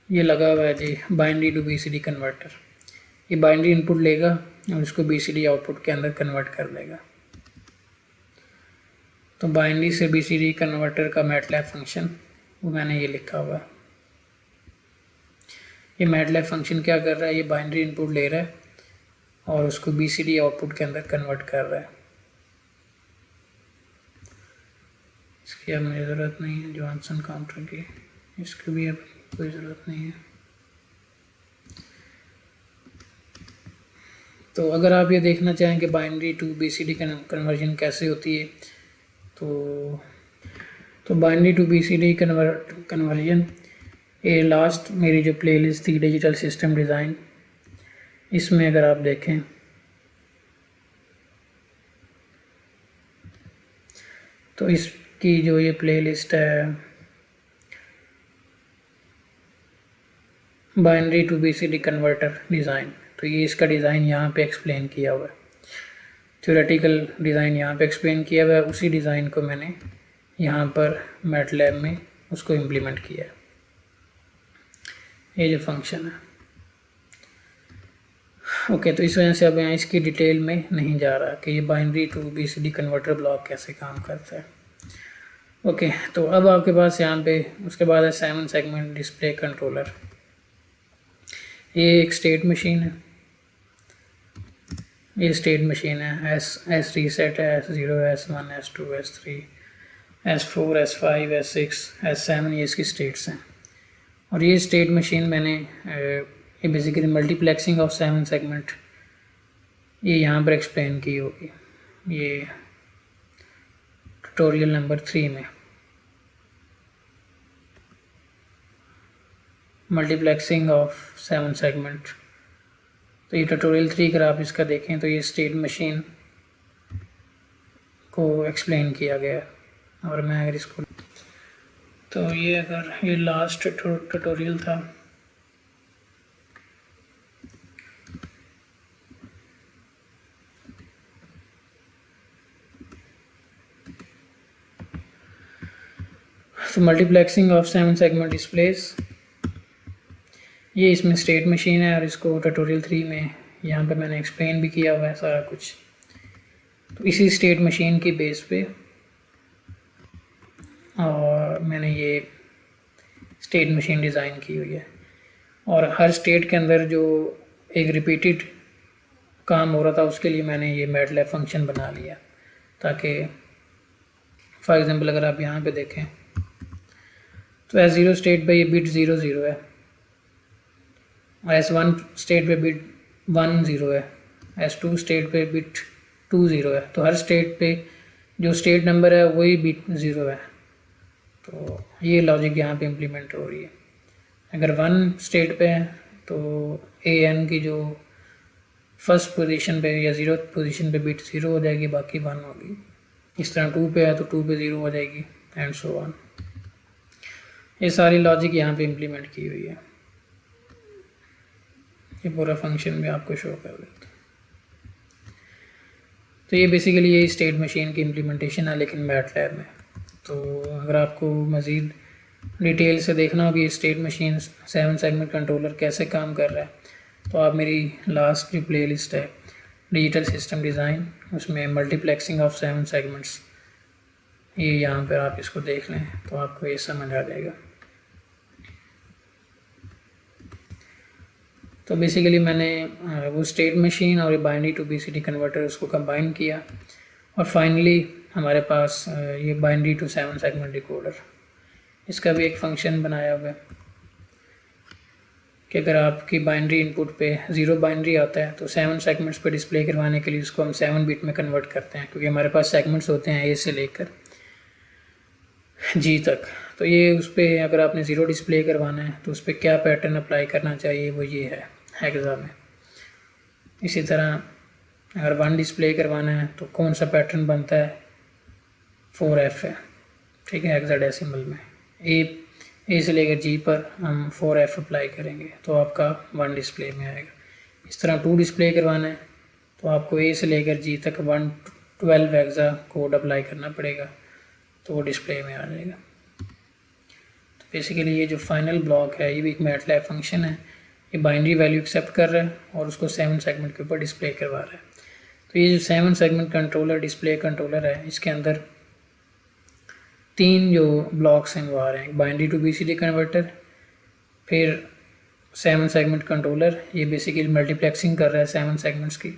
ये लगा हुआ है जी बाइनरी टू बीसीडी कन्वर्टर। ये बाइनरी इनपुट लेगा और इसको बीसीडी आउटपुट के अंदर कन्वर्ट कर देगा। तो बाइनरी से बीसीडी कन्वर्टर का मैटलैब फंक्शन वो मैंने ये लिखा हुआ है। ये मैटलैब फंक्शन क्या कर रहा है, ये बाइनरी इनपुट ले रहा है और उसको बीसीडी आउटपुट के अंदर कन्वर्ट कर रहा है। इसकी अब मुझे ज़रूरत नहीं है जॉनसन काउंटर की, इसकी भी अब कोई ज़रूरत नहीं है। तो अगर आप ये देखना चाहें कि बाइनरी टू बीसीडी कन्वर्जन कैसे होती है तो बाइनरी टू बीसीडी कन्वर्जन ये लास्ट मेरी जो प्लेलिस्ट थी डिजिटल सिस्टम डिज़ाइन, इसमें अगर आप देखें तो इसकी जो ये प्लेलिस्ट है binary to BCD converter design, तो ये इसका डिज़ाइन यहाँ पे एक्सप्लेन किया हुआ है। थ्योरेटिकल डिज़ाइन यहाँ पे एक्सप्लेन किया हुआ है, उसी डिज़ाइन को मैंने यहाँ पर मैटलैब में उसको इम्प्लीमेंट किया है। ये जो फंक्शन है ओके, तो इस वजह से अब यहाँ इसकी डिटेल में नहीं जा रहा कि ये binary to BCD converter block कैसे काम करता है। ओके, तो अब आपके पास यहाँ पे उसके बाद है 7 सेगमेंट डिस्प्ले कंट्रोलर। ये एक स्टेट मशीन है, ये स्टेट मशीन है। एस रीसेट है, S0, S1, S2, S3, S4, S5, S6, S7, ये इसकी स्टेट्स हैं। और ये स्टेट मशीन मैंने ये बेसिकली मल्टीप्लेक्सिंग ऑफ 7 सेगमेंट ये यहाँ पर एक्सप्लेन की होगी, ये ट्यूटोरियल नंबर 3 में। मल्टीप्लेक्सिंग ऑफ 7 सेगमेंट, तो ये ट्यूटोरियल 3 अगर आप इसका देखें तो ये स्टेट मशीन को एक्सप्लेन किया गया है। और मैं अगर इसको तो ये अगर ये लास्ट ट्यूटोरियल था, तो मल्टीप्लेक्सिंग ऑफ 7 सेगमेंट डिस्प्लेस, ये इसमें स्टेट मशीन है और इसको ट्यूटोरियल 3 में यहाँ पे मैंने एक्सप्लेन भी किया हुआ है सारा कुछ। तो इसी स्टेट मशीन की बेस पे और मैंने ये स्टेट मशीन डिज़ाइन की हुई है। और हर स्टेट के अंदर जो एक रिपीटेड काम हो रहा था उसके लिए मैंने ये मैटलैब फंक्शन बना लिया, ताकि फॉर एग्ज़ाम्पल अगर आप यहाँ पे देखें तो S0 स्टेट पे ये बिट 0 0 है और S1 स्टेट पे बिट 1 0 है, S2 स्टेट पे बिट 2 0 है। तो हर स्टेट पे जो स्टेट नंबर है वही बिट 0 है। तो ये लॉजिक यहाँ पे इम्प्लीमेंट हो रही है। अगर 1 स्टेट पे है तो AN की जो फर्स्ट पोजीशन पे या 0th पोजीशन पे बिट 0 हो जाएगी, बाकी 1 होगी। इस तरह 2 पे है तो 2 पे 0 हो जाएगी एंड सो ऑन। ये सारी लॉजिक यहाँ पे इम्प्लीमेंट की हुई है। ये पूरा फंक्शन भी आपको शो कर देता है। तो ये बेसिकली ये स्टेट मशीन की इम्प्लीमेंटेशन है, लेकिन मैटलैब में। तो अगर आपको मज़ीद डिटेल से देखना हो कि ये स्टेट मशीन 7 सेगमेंट कंट्रोलर कैसे काम कर रहा है तो आप मेरी लास्ट जो प्लेलिस्ट है डिजिटल सिस्टम डिज़ाइन, उसमें मल्टीप्लेक्सिंग ऑफ 7 सेगमेंट्स, ये यहाँ पर आप इसको देख लें तो आपको ये समझ आ जाएगा। तो बेसिकली मैंने वो स्टेट मशीन और बाइनरी टू बीसीडी कन्वर्टर उसको कंबाइन किया और फाइनली हमारे पास ये बाइनरी टू 7 सेगमेंट डिकोडर, इसका भी एक फंक्शन बनाया हुआ है कि अगर आपकी बाइनरी इनपुट पे 0 बाइनरी आता है तो 7 सेगमेंट्स पे डिस्प्ले करवाने के लिए उसको हम 7 बिट में कन्वर्ट करते हैं, क्योंकि हमारे पास सेगमेंट्स होते हैं A से लेकर G तक। तो ये उस पर अगर आपने 0 डिस्प्ले करवाना है तो उस पर क्या पैटर्न अप्लाई करना चाहिए वो ये है हेक्सा में। इसी तरह अगर 1 डिस्प्ले करवाना है तो कौन सा पैटर्न बनता है 4F है, ठीक है, हेक्साडेसिमल में। ए से लेकर G पर हम 4F अप्लाई करेंगे तो आपका 1 डिस्प्ले में आएगा। इस तरह 2 डिस्प्ले करवाना है तो आपको A से लेकर G तक 12 हेक्सा कोड अप्लाई करना पड़ेगा तो वो डिस्प्ले में आ जाएगा। तो बेसिकली ये जो फाइनल ब्लॉक है ये भी एक मैटलैब फंक्शन है, ये बाइनरी वैल्यू एक्सेप्ट कर रहा है और उसको 7 सेगमेंट के ऊपर डिस्प्ले करवा रहा है। तो ये जो 7 सेगमेंट कंट्रोलर डिस्प्ले कंट्रोलर है इसके अंदर 3 जो ब्लॉक्स हैं वो आ रहे हैं, बाइनरी टू BCD कन्वर्टर, फिर 7 सेगमेंट कंट्रोलर, ये बेसिकली मल्टीप्लेक्सिंग कर रहा है 7 सेगमेंट्स की,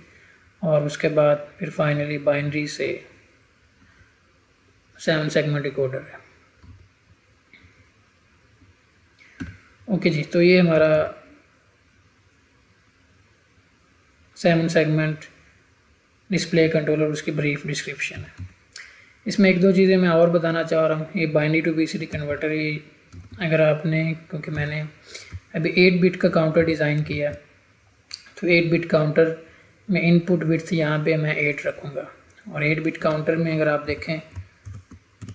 और उसके बाद फिर फाइनली बाइनरी से 7 सेगमेंट डिकोडर है। ओके जी, तो ये हमारा 7 सेगमेंट डिस्प्ले कंट्रोलर उसकी ब्रीफ डिस्क्रिप्शन है। इसमें एक दो चीज़ें मैं और बताना चाह रहा हूँ। ये बाइनरी टू BCD कन्वर्टर, ये अगर आपने, क्योंकि मैंने अभी 8 बिट का काउंटर डिज़ाइन किया, तो 8 बिट काउंटर में इनपुट बिट्स यहाँ पे मैं 8 रखूँगा, और 8 बिट काउंटर में अगर आप देखें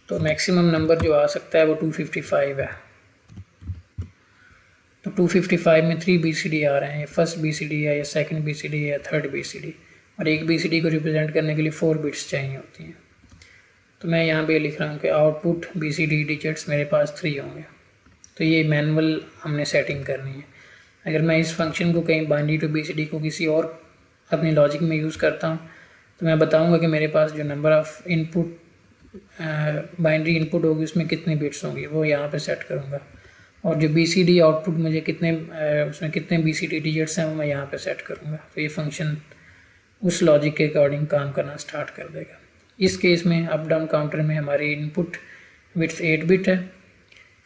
तो मैक्सिमम नंबर जो आ सकता है वो 255 है। तो 255 में 3 BCD आ रहे हैं, ये फर्स्ट BCD है, या सेकंड BCD है, या थर्ड BCD, और एक BCD को रिप्रेजेंट करने के लिए 4 बिट्स चाहिए होती हैं। तो मैं यहाँ पे लिख रहा हूँ कि आउटपुट BCD डिजिट्स मेरे पास 3 होंगे। तो ये मैनुअल हमने सेटिंग करनी है। अगर मैं इस फंक्शन को कहीं बाइनरी टू BCD को किसी और अपनी लॉजिक में यूज़ करता हूँ तो मैं बताऊँगा कि मेरे पास जो number of input binary input होगी उसमें कितनी बिट्स होंगी, वो यहाँ पे सेट करूँगा, और जो BCD आउटपुट मुझे कितने उसमें कितने BCD डिजिट्स हैं वो मैं यहाँ पे सेट करूँगा। तो ये फंक्शन उस लॉजिक के अकॉर्डिंग काम करना स्टार्ट कर देगा। इस केस में अप डाउन काउंटर में हमारी इनपुट बिट्स 8 बिट है,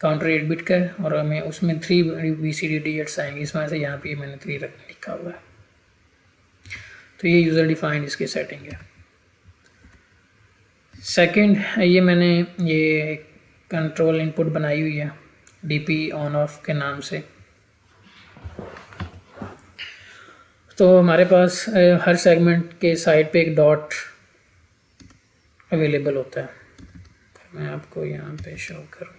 काउंटर 8 बिट का है, और हमें उसमें 3 BCD डिजिट्स आएंगे, इसमें से यहाँ पे मैंने 3 लिखा हुआ है। तो ये यूज़र डिफाइंड इसकी सेटिंग है। सेकंड, ये मैंने ये कंट्रोल इनपुट बनाई हुई है DP ऑन ऑफ के नाम से। तो हमारे पास हर सेगमेंट के साइड पे एक डॉट अवेलेबल होता है। मैं आपको यहाँ पे शो करूँ,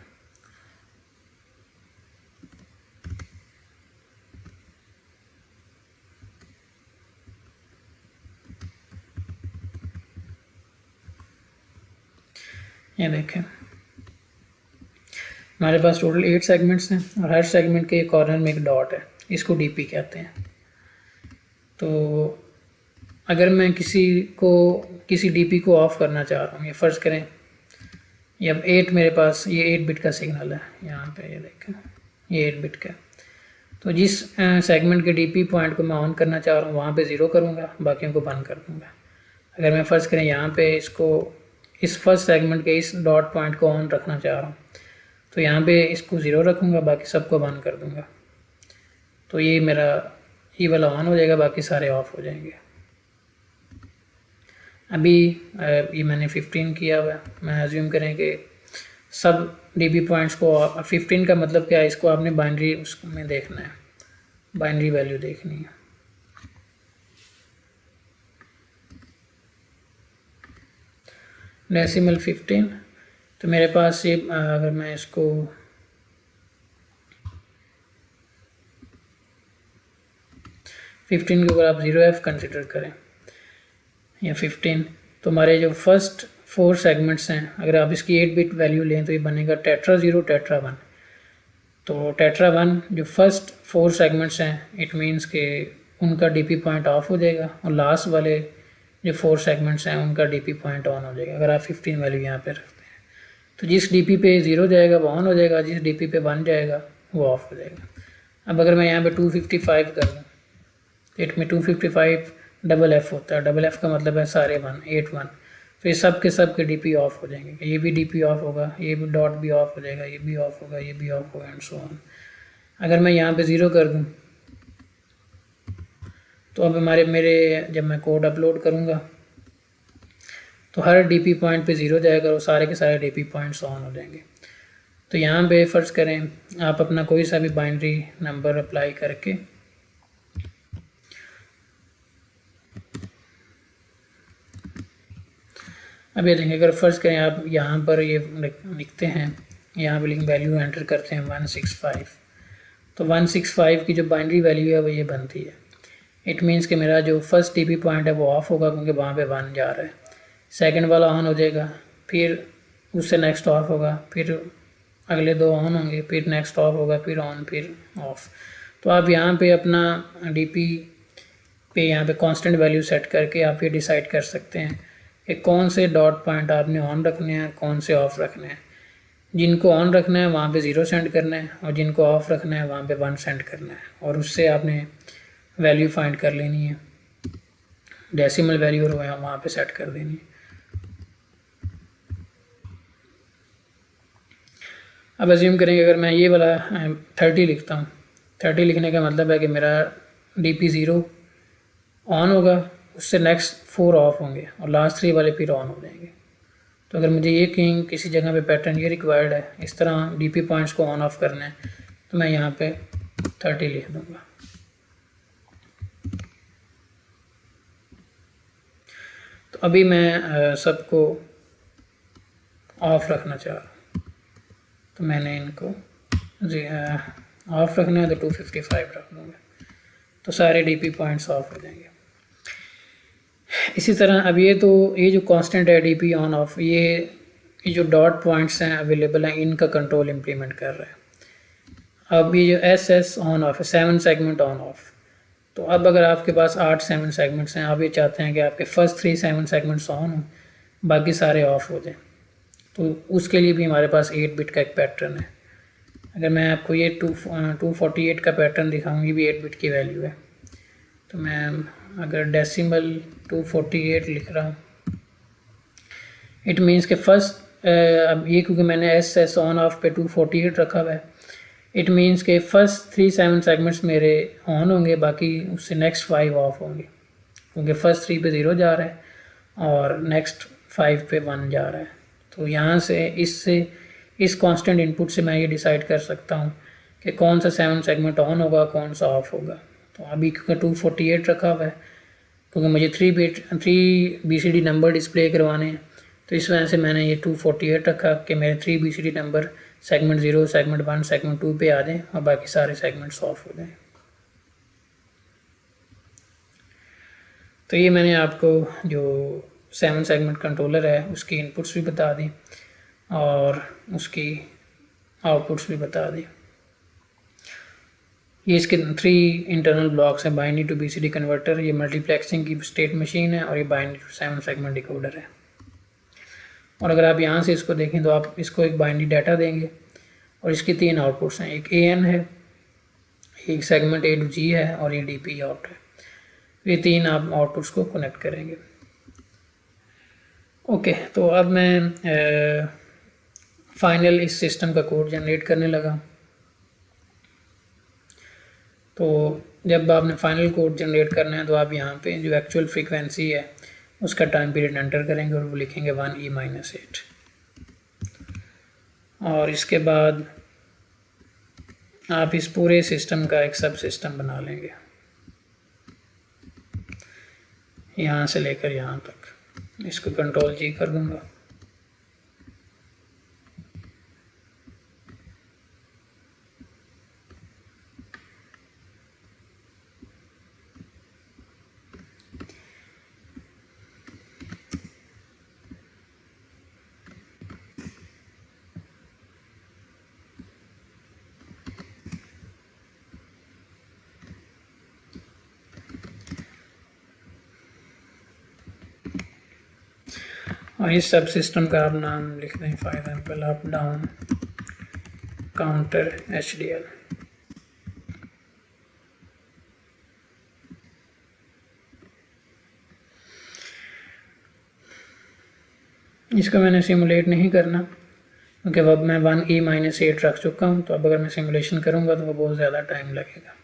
ये देखें हमारे पास टोटल 8 सेगमेंट्स हैं और हर सेगमेंट के कॉर्नर में एक डॉट है, इसको DP कहते हैं। तो अगर मैं किसी DP को ऑफ करना चाह रहा हूँ, ये फ़र्ज़ करें ये अब 8 मेरे पास ये 8 बिट का सिग्नल है, यहाँ पे ये देखें ये 8 बिट का। तो जिस सेगमेंट के DP पॉइंट को मैं ऑन करना चाह रहा हूँ वहाँ पे 0 करूँगा, बाकियों को बंद कर दूँगा। अगर मैं फ़र्ज़ करें यहाँ पे इस फर्स्ट सेगमेंट के इस डॉट पॉइंट को ऑन रखना चाह रहा हूँ तो यहाँ पे इसको 0 रखूँगा, बाकी सबको बंद कर दूँगा। तो ये मेरा ये वाला ऑन हो जाएगा, बाकी सारे ऑफ हो जाएंगे। अभी ये मैंने 15 किया हुआ है, मैं अज्यूम करें कि सब DP पॉइंट्स को 15 का मतलब क्या है, इसको आपने बाइनरी उसमें देखना है, बाइनरी वैल्यू देखनी है। डेसिमल 15, तो मेरे पास ये अगर मैं इसको फिफ्टीन के ऊपर आप 0F कंसिडर करें या 15, तो हमारे जो फर्स्ट 4 सेगमेंट्स हैं अगर आप इसकी 8 बिट वैल्यू लें तो ये बनेगा टेट्रा 0 टेट्रा 1। तो टेट्रा 1 जो फर्स्ट 4 सेगमेंट्स हैं इट मीन्स के उनका DP पॉइंट ऑफ हो जाएगा, और लास्ट वाले जो 4 सेगमेंट्स हैं उनका DP पॉइंट ऑन हो जाएगा। अगर आप 15 वैल्यू यहाँ पे रखते हैं तो जिस DP पे 0 जाएगा वो ऑन हो जाएगा, जिस DP पे 1 जाएगा वो ऑफ हो जाएगा। अब अगर मैं यहाँ पे 255 कर दूँ तो इट में 255 डबल F होता है, डबल F का मतलब है सारे 1 8 1। तो ये सब के DP ऑफ हो जाएंगे, ये भी DP ऑफ होगा, ये भी डॉट भी ऑफ हो जाएगा, ये भी ऑफ होगा, ये भी ऑफ होगा, एंड सो ऑन। अगर मैं यहाँ पे 0 कर दूँ तो अब मेरे जब मैं कोड अपलोड करूँगा तो हर DP पॉइंट पे 0 जाएगा और सारे के सारे DP पॉइंट्स ऑन हो जाएंगे। तो यहाँ पे फ़र्ज़ करें आप अपना कोई सा भी बाइनरी नंबर अप्लाई करके अब ये देखें, अगर फ़र्ज़ करें आप यहाँ पर ये लिखते हैं, यहाँ पे लिख वैल्यू एंटर करते हैं 165, तो 165 की जो बाइनरी वैल्यू है वो ये बनती है। इट मीन्स कि मेरा जो फर्स्ट DP पॉइंट है वो ऑफ होगा क्योंकि वहाँ पे 1 जा रहा है। सेकंड वाला ऑन हो जाएगा, फिर उससे नेक्स्ट ऑफ होगा, फिर अगले 2 ऑन होंगे, फिर नेक्स्ट ऑफ होगा, फिर ऑन, फिर ऑफ। तो आप यहाँ पे अपना डीपी पे यहाँ पे कांस्टेंट वैल्यू सेट करके आप ये डिसाइड कर सकते हैं कि कौन से डॉट पॉइंट आपने ऑन रखने हैं, कौन से ऑफ रखने हैं। जिनको ऑन रखना है वहाँ पे 0 सेंड करना है, और जिनको ऑफ रखना है वहाँ पे 1 सेंड करना है, और उससे आपने वैल्यू फाइंड कर लेनी है, डेसिमल वैल्यू और वहाँ पे सेट कर देनी है। अब अज्यूम करेंगे अगर मैं ये वाला 30 लिखता हूँ, 30 लिखने का मतलब है कि मेरा DP 0 ऑन होगा, उससे नेक्स्ट 4 ऑफ होंगे और लास्ट 3 वाले फिर ऑन हो जाएंगे। तो अगर मुझे ये कहीं किसी जगह पे पैटर्न ये रिक्वायर्ड है, इस तरह DP पॉइंट्स को ऑन ऑफ करना है, तो मैं यहाँ पे 30 लिख दूँगा। तो अभी मैं सबको ऑफ रखना चाह रहा हूँ, तो मैंने इनको ऑफ रखना है तो 255 रख दूँगा, तो सारे DP पॉइंट्स ऑफ हो जाएंगे। इसी तरह अब ये जो कांस्टेंट है DP ऑन ऑफ, ये जो डॉट पॉइंट्स हैं अवेलेबल हैं, इनका कंट्रोल इम्प्लीमेंट कर रहा है। अब ये जो SS ऑन ऑफ है, 7 सेगमेंट ऑन ऑफ, तो अब अगर आपके पास 7 सेगमेंट्स हैं, आप ये चाहते हैं कि आपके फर्स्ट 7 सेगमेंट्स ऑन हों, बाकी सारे ऑफ हो जाएं, तो उसके लिए भी हमारे पास 8 बिट का एक पैटर्न है। अगर मैं आपको ये 248 का पैटर्न दिखाऊँ, ये भी 8 बिट की वैल्यू है, तो मैं अगर डेसिमल 248 लिख रहा हूँ, इट मीन्स के फर्स्ट अब ये क्योंकि मैंने SS ऑन ऑफ पे 248 रखा हुआ है, इट मीन्स के फर्स्ट 7 सेगमेंट्स मेरे ऑन होंगे, बाकी उससे नेक्स्ट 5 ऑफ होंगे, क्योंकि फर्स्ट 3 पे 0 जा रहा है और नेक्स्ट 5 पे 1 जा रहा है। तो यहाँ से इस कांस्टेंट इनपुट से मैं ये डिसाइड कर सकता हूँ कि कौन सा 7 सेगमेंट ऑन होगा, कौन सा ऑफ होगा। तो अभी क्योंकि 248 रखा हुआ है, क्योंकि मुझे 3 BCD नंबर डिस्प्ले करवाने हैं, तो इस वजह से मैंने ये 248 रखा कि मेरे 3 BCD number segment 0, segment 1, segment 2 पे आ जाएँ और बाकी सारे सेगमेंट्स ऑफ हो जाएँ। तो ये मैंने आपको जो 7 सेगमेंट कंट्रोलर है उसकी इनपुट्स भी बता दी और उसकी आउटपुट्स भी बता दी। ये इसके 3 इंटरनल ब्लॉक्स हैं, बाइनरी टू BCD कन्वर्टर, ये मल्टीप्लेक्सिंग की स्टेट मशीन है और ये बाइनरी टू 7 सेगमेंट डिकोडर है। और अगर आप यहाँ से इसको देखें तो आप इसको एक बाइनरी डाटा देंगे और इसकी 3 आउटपुट्स हैं, एक AN है, एक सेगमेंट A to G है और ये DP आउट है। ये 3 आप आउटपुट्स को कनेक्ट करेंगे। ओके, तो अब मैं फाइनल इस सिस्टम का कोड जनरेट करने लगा। तो जब आपने फाइनल कोड जनरेट करना है तो आप यहाँ पे जो एक्चुअल फ्रीक्वेंसी है उसका टाइम पीरियड एंटर करेंगे और वो लिखेंगे 1E-8, और इसके बाद आप इस पूरे सिस्टम का एक सब सिस्टम बना लेंगे, यहाँ से लेकर यहाँ तक। इसको कंट्रोल G कर दूँगा। और इस सब सिस्टम का आप नाम लिख दें, for example up down counter HDL। इसको मैंने सिमुलेट नहीं करना क्योंकि अब मैं 1E-8 रख चुका हूँ, तो अब अगर मैं सिमुलेशन करूँगा तो वो बहुत ज़्यादा टाइम लगेगा।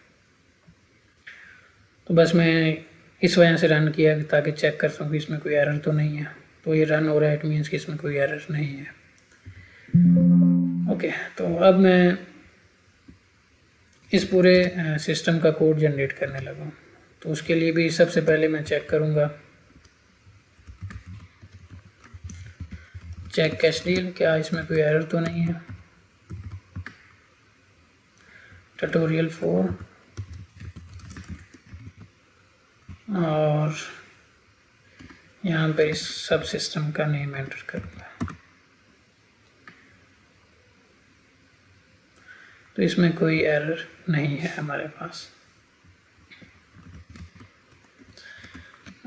तो बस मैं इस वजह से रन किया ताकि चेक कर सकूँ कि इसमें कोई एरर तो नहीं है। तो ये रन हो रहा है, इट मीन्स कि इसमें कोई एरर नहीं है। ओके, तो अब मैं इस पूरे सिस्टम का कोड जनरेट करने लगा हूँ। तो उसके लिए भी सबसे पहले मैं चेक करूँगा चेक HDL, क्या इसमें कोई एरर तो नहीं है। ट्यूटोरियल 4 और यहाँ पे इस सब सिस्टम का नेम एंटर करूँगा। तो इसमें कोई एरर नहीं है हमारे पास।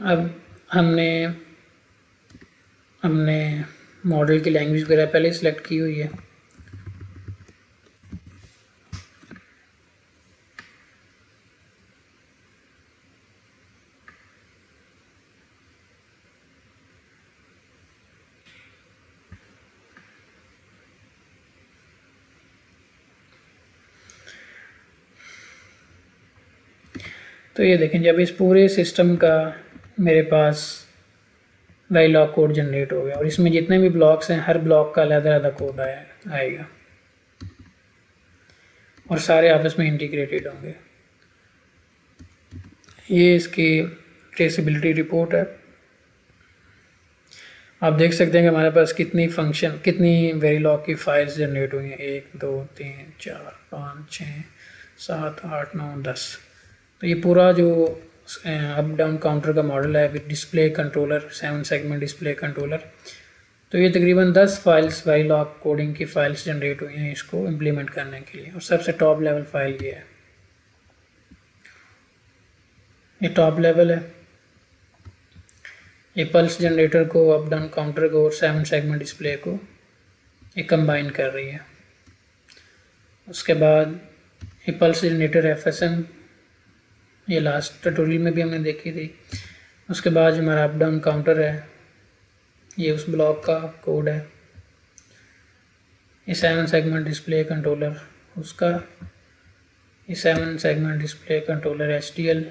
अब हमने मॉडल की लैंग्वेज वगैरह पहले सिलेक्ट की हुई है। तो ये देखें, जब इस पूरे सिस्टम का मेरे पास वेरिलॉग कोड जनरेट हो गया और इसमें जितने भी ब्लॉक्स हैं हर ब्लॉक का अलग कोड आएगा और सारे आपस में इंटीग्रेटेड होंगे। ये इसकी ट्रेसेबिलिटी रिपोर्ट है। आप देख सकते हैं कि हमारे पास कितनी वेरिलॉग की फाइल्स जनरेट हुई हैं। 1 2 3 4 5 6 7 8 9 10। तो ये पूरा जो अप डाउन काउंटर का मॉडल है with display controller, 7 segment display controller, तो ये तकरीबन 10 फाइल्स वेरिलॉग कोडिंग की फाइल्स जनरेट हुई हैं इसको इम्प्लीमेंट करने के लिए। और सबसे टॉप लेवल फाइल ये है, ये टॉप लेवल है। ये पल्स जनरेटर को, अप डाउन काउंटर को और 7 सेगमेंट डिस्प्ले को ये कंबाइन कर रही है। उसके बाद ये पल्स जनरेटर FSM, ये लास्ट ट्यूटोरियल में भी हमने देखी थी। उसके बाद जो हमारा अप डाउन काउंटर है ये उस ब्लॉक का कोड है। ये 7 सेगमेंट डिस्प्ले कंट्रोलर उसका, ये 7 सेगमेंट डिस्प्ले कंट्रोलर HDL,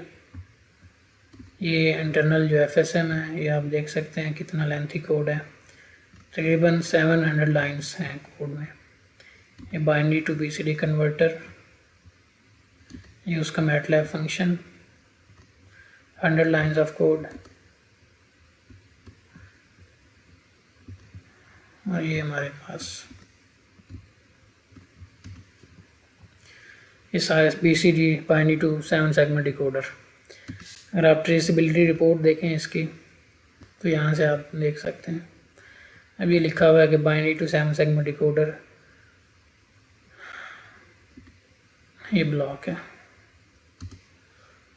ये इंटरनल जो FSM है, ये आप देख सकते हैं कितना लेंथी कोड है, तकरीबन 700 लाइंस हैं कोड में। ये बाइनरी टू BCD कन्वर्टर, ये उसका MATLAB function, 100 lines of code. और ये हमारे पास ये सारे BCD binary to 7 segment decoder. अगर आप ट्रेसेबिलिटी रिपोर्ट देखें इसकी तो यहाँ से आप देख सकते हैं। अब ये लिखा हुआ है कि बाइनरी टू 7 सेगमेंट डिकोडर ये ब्लॉक है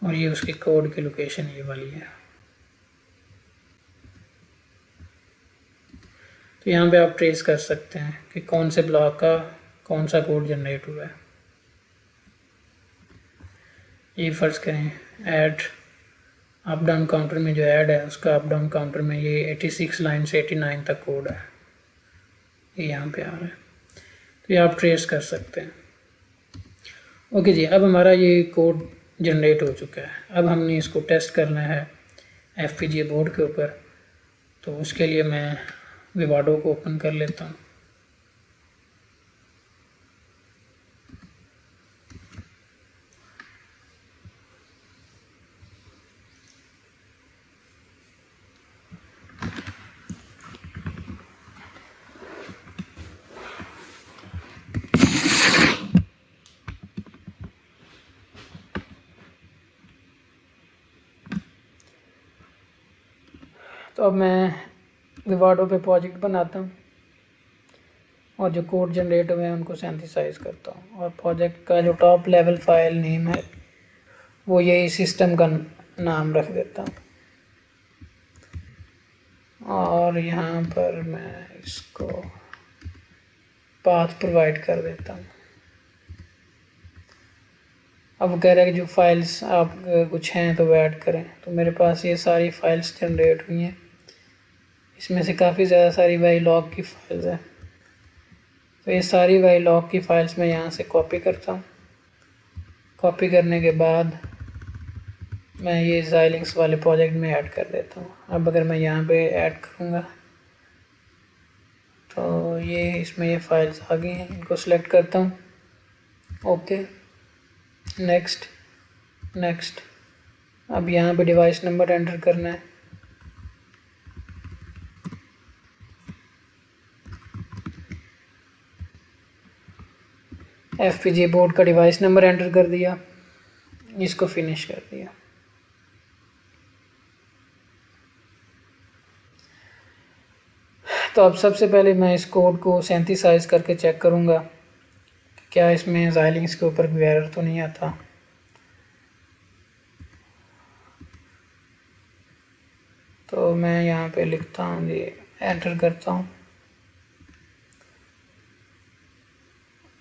और ये उसके कोड की लोकेशन ये वाली है। तो यहाँ पे आप ट्रेस कर सकते हैं कि कौन से ब्लॉक का कौन सा कोड जनरेट हुआ है। ये फ़र्ज़ करें ऐड अप डाउन काउंटर में जो ऐड है उसका अप डाउन काउंटर में ये 86 लाइन से 89 तक कोड है, ये यहाँ पे आ रहा है। तो ये आप ट्रेस कर सकते हैं। ओके जी, अब हमारा ये कोड जनरेट हो चुका है। अब हमने इसको टेस्ट करना है FPGA बोर्ड के ऊपर। तो उसके लिए मैं विवाडो को ओपन कर लेता हूँ। तो अब मैं विवाडो पे प्रोजेक्ट बनाता हूँ और जो कोड जनरेट हुए हैं उनको सिंथेसाइज करता हूँ। और प्रोजेक्ट का जो टॉप लेवल फाइल नेम है वो यही सिस्टम का नाम रख देता हूँ। और यहाँ पर मैं इसको पाथ प्रोवाइड कर देता हूँ। अब कह रहा है कि जो फाइल्स आप कुछ हैं तो वो ऐड करें। तो मेरे पास ये सारी फाइल्स जनरेट हुई हैं, इसमें से काफ़ी ज़्यादा सारी वेरिलॉग की फाइल्स हैं। तो ये सारी वेरिलॉग की फाइल्स मैं यहाँ से कॉपी करता हूँ। कॉपी करने के बाद मैं ये Xilinx वाले प्रोजेक्ट में ऐड कर देता हूँ। अब अगर मैं यहाँ पे ऐड करूँगा तो ये इसमें ये फाइल्स आ गई हैं, इनको सेलेक्ट करता हूँ। Okay, next next. अब यहाँ पे डिवाइस नंबर एंटर करना है। FPGA बोर्ड का डिवाइस नंबर एंटर कर दिया, इसको फिनिश कर दिया। तो अब सबसे पहले मैं इस कोड को सिंथेसाइज करके चेक करूँगा कि क्या इसमें Xilinx के ऊपर कोई एरर तो नहीं आता। तो मैं यहाँ पे लिखता हूँ जी, एंटर करता हूँ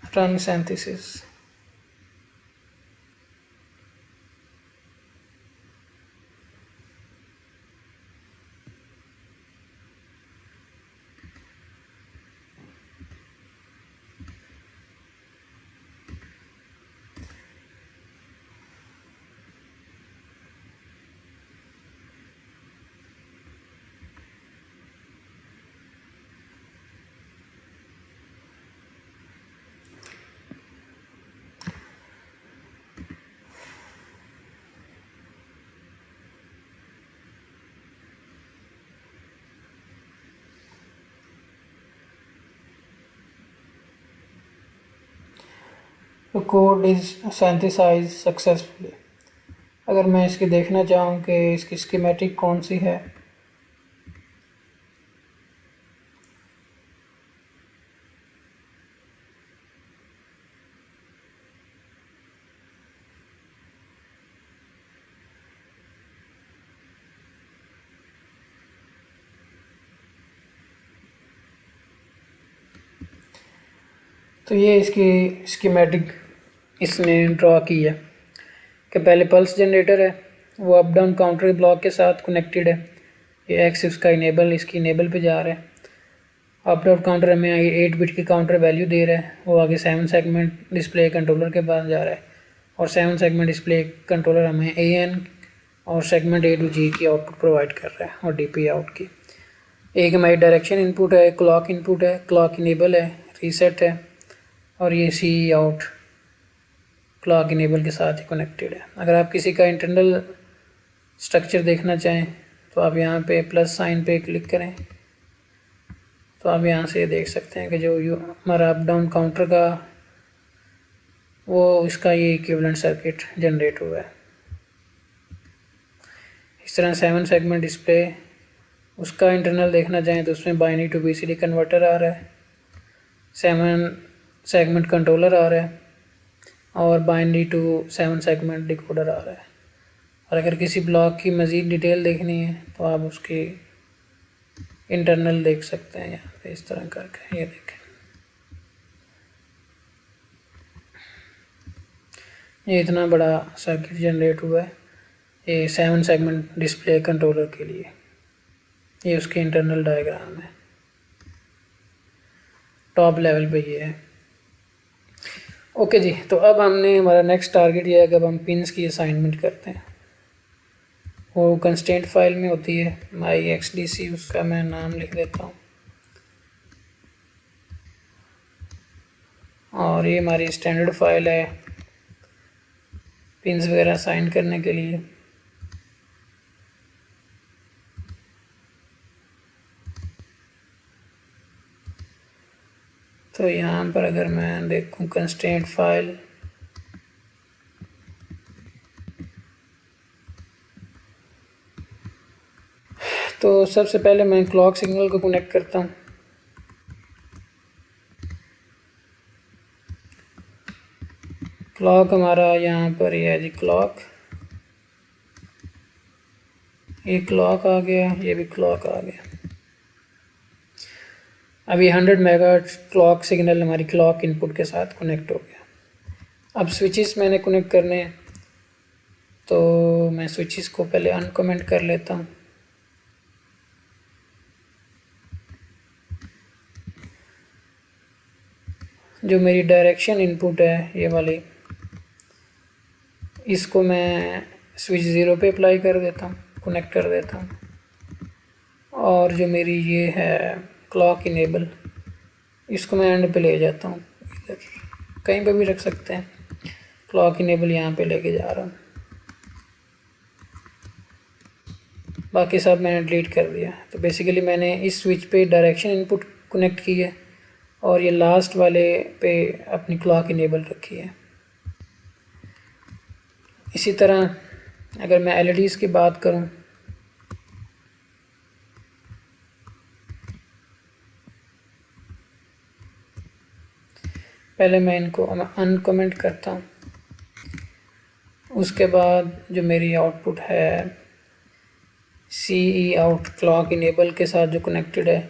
रन सिंथेसिस। तो कोड इज सिंथेसाइज सक्सेसफुली। अगर मैं इसकी देखना चाहूँ कि इसकी स्कीमेटिक कौन सी है, तो ये इसकी स्कीमेटिक इसने ड्रॉ की है कि पहले पल्स जनरेटर है, वो अप डाउन काउंटर ब्लॉक के साथ कनेक्टेड है। ये एक्स उसका इनेबल, इसकी इनेबल पे जा रहा है। अप डाउन काउंटर हमें 8 बिट की काउंटर वैल्यू दे रहा है, वो आगे 7 सेगमेंट डिस्प्ले कंट्रोलर के पास जा रहा है और 7 सेगमेंट डिस्प्ले कंट्रोलर हमें AN और सेगमेंट A to G की आउटपुट प्रोवाइड कर रहा है और DP आउट की। एक हमारी डायरेक्शन इनपुट है, क्लॉक इनपुट है, क्लॉक इनेबल है, रीसेट है और ये C आउट क्लॉक इनेबल के साथ ही कनेक्टेड है। अगर आप किसी का इंटरनल स्ट्रक्चर देखना चाहें तो आप यहाँ पे प्लस साइन पे क्लिक करें तो आप यहाँ से देख सकते हैं कि जो हमारा अप डाउन काउंटर का वो इसका ये इक्विवेलेंट सर्किट जनरेट हुआ है। इस तरह 7 सेगमेंट डिस्प्ले, उसका इंटरनल देखना चाहें तो उसमें बाइनरी टू BCD कन्वर्टर आ रहा है, 7 सेगमेंट कंट्रोलर आ रहा है और बाइनरी टू 7 सेगमेंट डिकोडर आ रहा है। और अगर किसी ब्लॉक की मज़ीद डिटेल देखनी है तो आप उसकी इंटरनल देख सकते हैं यहाँ पे इस तरह करके। ये देखें, ये इतना बड़ा सर्किट जनरेट हुआ है ये 7 सेगमेंट डिस्प्ले कंट्रोलर के लिए। ये उसके इंटरनल डायग्राम है, टॉप लेवल पे ये है। ओके जी, तो अब हमने हमारा नेक्स्ट टारगेट ये है कि अब हम पिन्स की असाइनमेंट करते हैं। वो कंस्टेंट फाइल में होती है myxdc, उसका मैं नाम लिख देता हूँ और ये हमारी स्टैंडर्ड फाइल है पिन्स वगैरह असाइन करने के लिए। तो यहाँ पर अगर मैं देखूँ कंस्ट्रेंट फाइल, तो सबसे पहले मैं क्लॉक सिग्नल को कनेक्ट करता हूँ। क्लॉक हमारा यहाँ पर ये है जी क्लॉक, ये क्लॉक आ गया, ये भी क्लॉक आ गया। अब ये 100 मेगाहर्ट्ज़ क्लॉक सिग्नल हमारी क्लॉक इनपुट के साथ कनेक्ट हो गया। अब स्विचेस मैंने कनेक्ट करने हैं तो मैं स्विचेस को पहले अनकमेंट कर लेता हूँ। जो मेरी डायरेक्शन इनपुट है ये वाली, इसको मैं स्विच 0 पे अप्लाई कर देता हूँ, कनेक्ट कर देता हूँ। और जो मेरी ये है क्लॉक इनेबल, इसको मैं एंड पे ले जाता हूँ, इधर कहीं पे भी रख सकते हैं। क्लॉक इनेबल यहाँ पे लेके जा रहा हूँ, बाकी सब मैंने डिलीट कर दिया। तो बेसिकली मैंने इस स्विच पे डायरेक्शन इनपुट कनेक्ट की है और ये लास्ट वाले पे अपनी क्लॉक इनेबल रखी है। इसी तरह अगर मैं LEDs की बात करूं पहले मैं इनको अनकमेंट करता हूँ। उसके बाद जो मेरी आउटपुट है CE आउट क्लॉक इनेबल के साथ जो कनेक्टेड है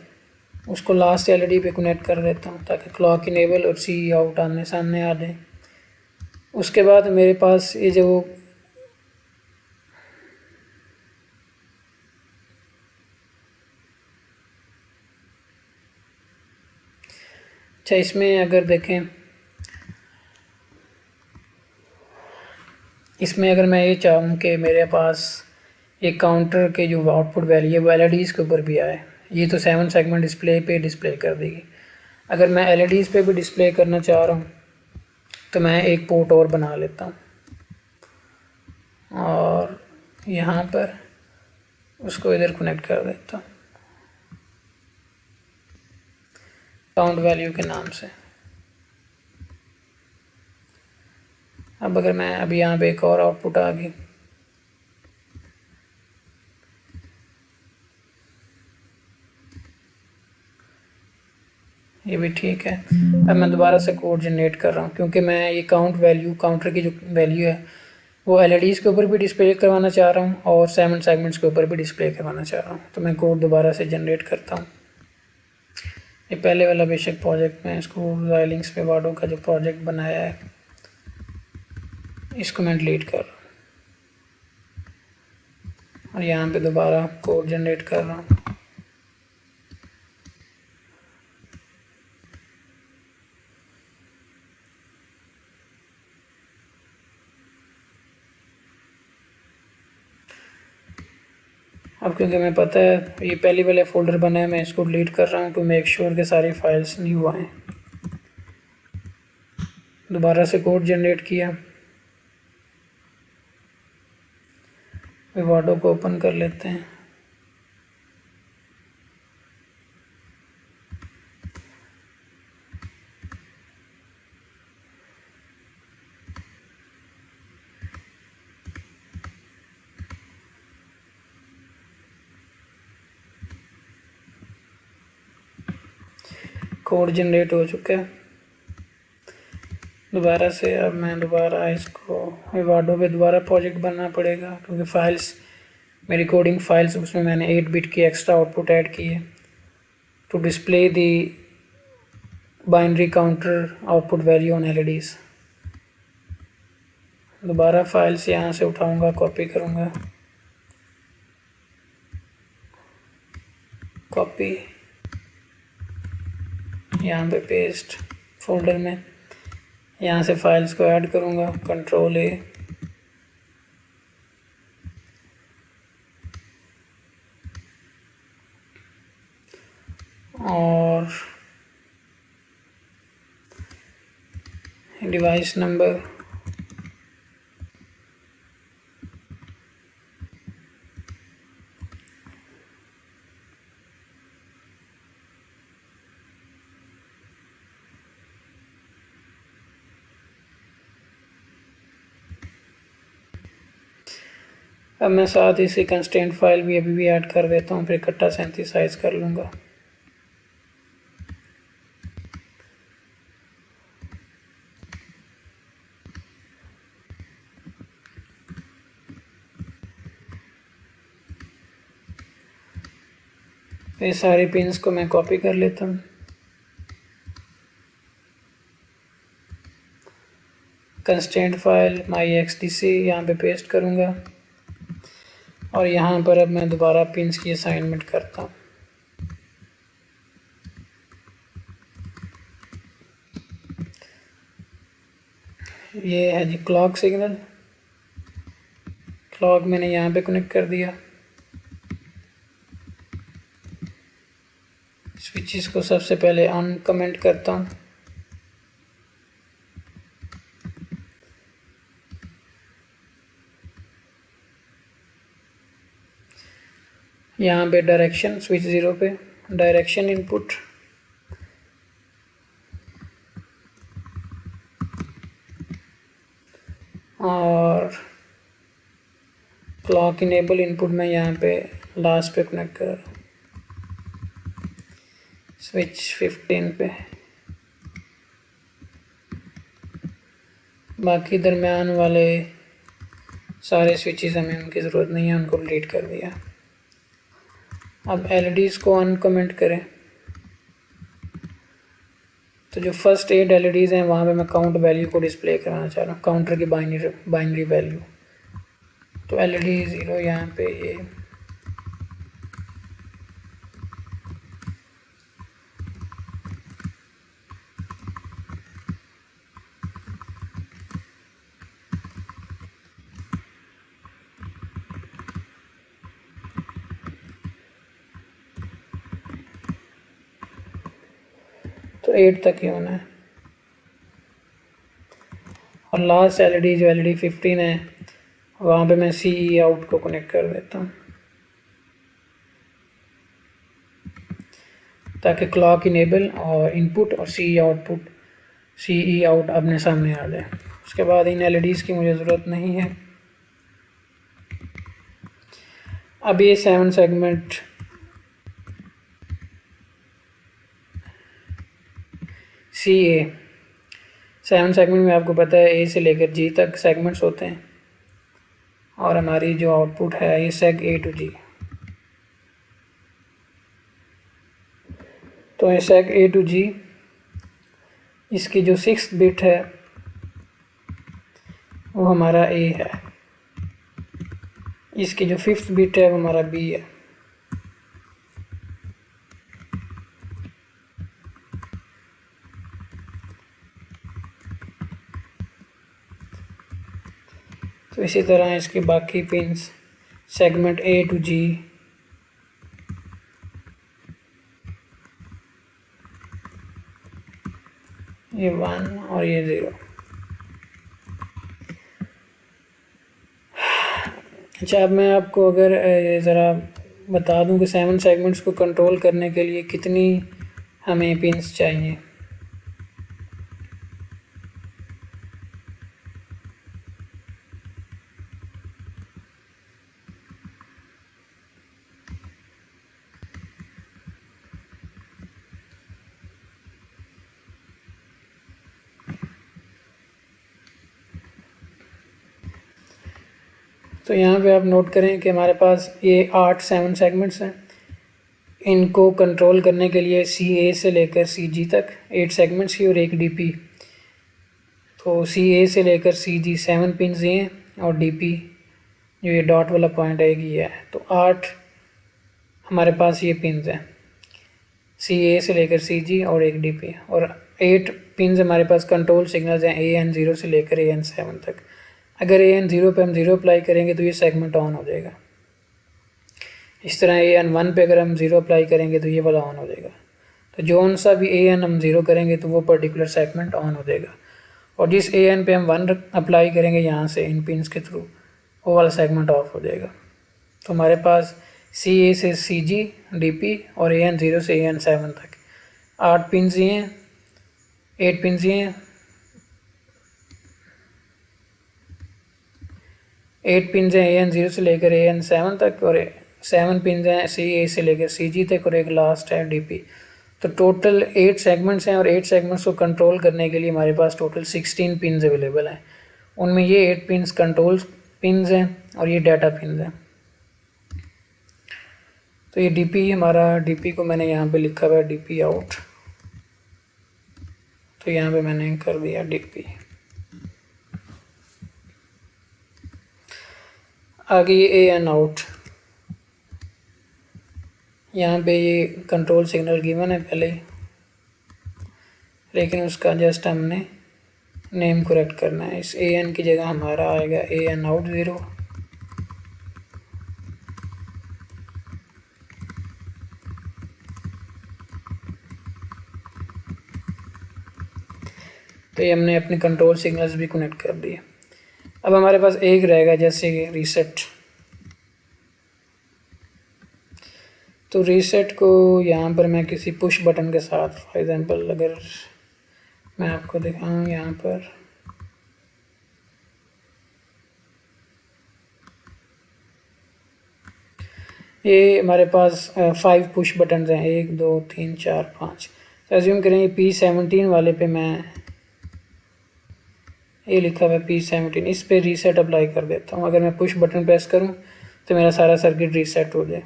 उसको लास्ट LED पे कनेक्ट कर देता हूँ ताकि क्लॉक इनेबल और CE आउट आमने सामने आ जाए। उसके बाद मेरे पास ये जो अच्छा, इसमें अगर देखें, इसमें अगर मैं ये चाहूँ कि मेरे पास एक काउंटर के जो आउटपुट वैल्यू है वो LEDs के ऊपर भी आए, ये तो 7 सेगमेंट डिस्प्ले पे डिस्प्ले कर देगी। अगर मैं LEDs पे भी डिस्प्ले करना चाह रहा हूँ तो मैं एक पोर्ट और बना लेता हूँ और यहाँ पर उसको इधर कनेक्ट कर देता हूँ काउंट वैल्यू के नाम से। अब अगर मैं अभी यहाँ पे एक और आउटपुट आ गई, ये भी ठीक है। अब मैं दोबारा से कोड जनरेट कर रहा हूँ क्योंकि मैं ये काउंटर की जो वैल्यू है वो LEDs के ऊपर भी डिस्प्ले करवाना चाह रहा हूँ और 7 सेगमेंट्स के ऊपर भी डिस्प्ले करवाना चाह रहा हूँ। तो मैं कोड दोबारा से जनरेट करता हूँ। ये पहले वाला बेशक प्रोजेक्ट में इसको Xilinx पे वाडो का जो प्रोजेक्ट बनाया है इसको मैं डिलीट कर रहा हूँ और यहाँ पे दोबारा कोड जनरेट कर रहा हूँ। अब क्योंकि मैं पता है ये पहली वाले फोल्डर बना है, मैं इसको डिलीट कर रहा हूँ टू मेक श्योर कि सारी फाइल्स न्यू आएँ। दोबारा से कोड जनरेट किया, विवाडो को ओपन कर लेते हैं। कोड जनरेट हो चुका है। दोबारा से अब मैं दोबारा इसको विवाडो पे दोबारा प्रोजेक्ट बनना पड़ेगा क्योंकि फाइल्स मेरी कोडिंग फाइल्स उसमें मैंने 8 बिट की एक्स्ट्रा आउटपुट ऐड की है to display the binary counter output value on LEDs। दोबारा फाइल्स यहाँ से उठाऊंगा, कॉपी करूँगा, कॉपी यहाँ पे पेस्ट फोल्डर में, यहाँ से फाइल्स को ऐड करूँगा, Ctrl+A, और डिवाइस नंबर अब मैं साथ ही इसी कंस्ट्रेंट फाइल भी अभी भी ऐड कर देता हूँ, फिर इकट्ठा सिंथेसाइज कर लूँगा। ये सारी पिन्स को मैं कॉपी कर लेता हूँ, कंस्ट्रेंट फाइल myxdc यहाँ पे पेस्ट करूँगा और यहाँ पर अब मैं दोबारा पिन्स की असाइनमेंट करता हूँ। ये है जी क्लॉक सिग्नल, क्लॉक मैंने यहाँ पे कनेक्ट कर दिया। स्विचेस को सबसे पहले ऑन कमेंट करता हूँ, यहाँ पे डायरेक्शन स्विच 0 पे डायरेक्शन इनपुट, और क्लॉक इनेबल इनपुट मैं यहाँ पे लास्ट पे कनेक्ट कर रहा हूँ, स्विच 15 पे। बाकी दरमियान वाले सारे स्विचेस हमें उनकी ज़रूरत नहीं है, उनको डिलीट कर दिया। अब LEDs को अनकमेंट करें तो जो फर्स्ट 8 LEDs हैं वहाँ पे मैं काउंट वैल्यू को डिस्प्ले कराना चाह रहा हूँ, काउंटर की बाइनरी वैल्यू। तो LED 0 यहाँ पे ये तो 8 तक ही होना है। और लास्ट LED जो LED 15 है वहाँ पे मैं CE आउट को कनेक्ट कर देता हूँ ताकि क्लॉक इनेबल और इनपुट और CE आउट अपने सामने आ जाए। उसके बाद इन LEDs की मुझे ज़रूरत नहीं है। अब ये 7 सेगमेंट CA 7 सेगमेंट में आपको पता है A से लेकर G तक सेगमेंट्स होते हैं और हमारी जो आउटपुट है ये सेग A to G। तो ये सेग A to G, इसकी जो 6th बिट है वो हमारा A है, इसकी जो 5th बिट है वो हमारा B है। तो इसी तरह इसके बाकी pins segment A to G, ये 1 और ये 0। अच्छा, अब मैं आपको अगर ज़रा बता दूं कि 7 सेगमेंट्स को कंट्रोल करने के लिए कितनी हमें पिंस चाहिए। तो यहाँ पे आप नोट करें कि हमारे पास ये 7 सेगमेंट्स हैं। इनको कंट्रोल करने के लिए CA से लेकर CG तक 8 सेगमेंट्स ही और एक DP। तो CA से लेकर CG 7 पिंस ये हैं और DP जो ये डॉट वाला पॉइंट है ये है। तो 8 हमारे पास ये पिंस हैं CA से लेकर CG और एक DP, और 8 पिंस हमारे पास कंट्रोल सिग्नल्स हैं AN0 से लेकर AN7 तक। अगर AN0 पे हम 0 अप्लाई करेंगे तो ये सेगमेंट ऑन हो जाएगा। इस तरह AN1 पे अगर हम 0 अप्लाई करेंगे तो ये वाला ऑन हो जाएगा। तो जो सा भी AN हम 0 करेंगे तो वो पर्टिकुलर सेगमेंट ऑन हो जाएगा, और जिस AN पे हम 1 अप्लाई करेंगे यहाँ से इन पिंस के थ्रू वो वाला सेगमेंट ऑफ हो जाएगा। तो हमारे पास CA से CG, DP और AN0 से AN7 तक 8 पिंस ही हैं, 8 पिंस ही हैं, 8 पिंस हैं AN0 से लेकर AN7 तक, और 7 पिंस हैं CA से लेकर CG तक, और एक लास्ट है DP। तो टोटल 8 सेगमेंट्स हैं, और 8 सेगमेंट्स को कंट्रोल करने के लिए हमारे पास टोटल 16 पिंस अवेलेबल हैं। उनमें ये 8 पिंस कंट्रोल पिंस हैं और ये डाटा पिंस हैं। तो ये DP हमारा, DP को मैंने यहाँ पे लिखा हुआ है DP आउट, तो यहाँ पे मैंने कर दिया DP। आगे ये AN आउट, यहाँ पे ये कंट्रोल सिग्नल गिवन है पहले ही, लेकिन उसका जस्ट हमने नेम करेक्ट करना है। इस AN की जगह हमारा आएगा AN आउट 0, तो ये हमने अपने कंट्रोल सिग्नल्स भी कनेक्ट कर दिए। अब हमारे पास एक रहेगा जैसे रीसेट। तो रीसेट को यहाँ पर मैं किसी पुश बटन के साथ, फॉर एग्जांपल अगर मैं आपको दिखाऊँ यहाँ पर, ये हमारे पास 5 पुश बटन हैं, 1 2 3 4 5। तो एज्यूम करें P17 वाले पे मैं ये लिखा हुआ है P17, इस पर रीसेट अप्लाई कर देता हूँ। अगर मैं पुश बटन प्रेस करूँ तो मेरा सारा सर्किट रीसेट हो जाए।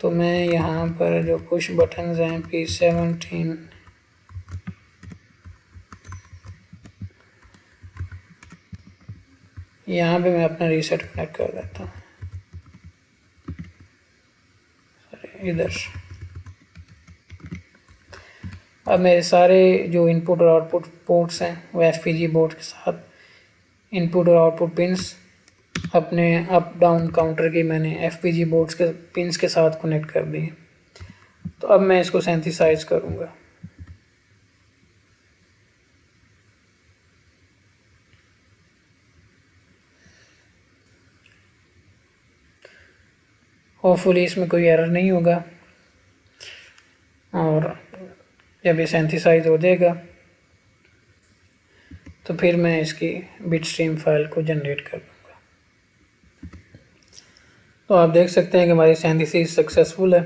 तो मैं यहाँ पर जो पुश बटन हैं P17 यहाँ पे मैं अपना रीसेट कनेक्ट कर देता हूँ। इधर अब मेरे सारे जो इनपुट और आउटपुट पोर्ट्स हैं वो एफपीजी बोर्ड के साथ इनपुट और आउटपुट पिंस अपने अप डाउन काउंटर की मैंने एफपीजी बोर्ड्स के पिंस के साथ कनेक्ट कर दिए। तो अब मैं इसको सिंथेसाइज करूँगा। होपफुली इसमें कोई एरर नहीं होगा और जब ये सिंथेसाइज हो जाएगा तो फिर मैं इसकी बिट स्ट्रीम फाइल को जनरेट कर दूँगा। तो आप देख सकते हैं कि हमारी सिंथेसिस सक्सेसफुल है।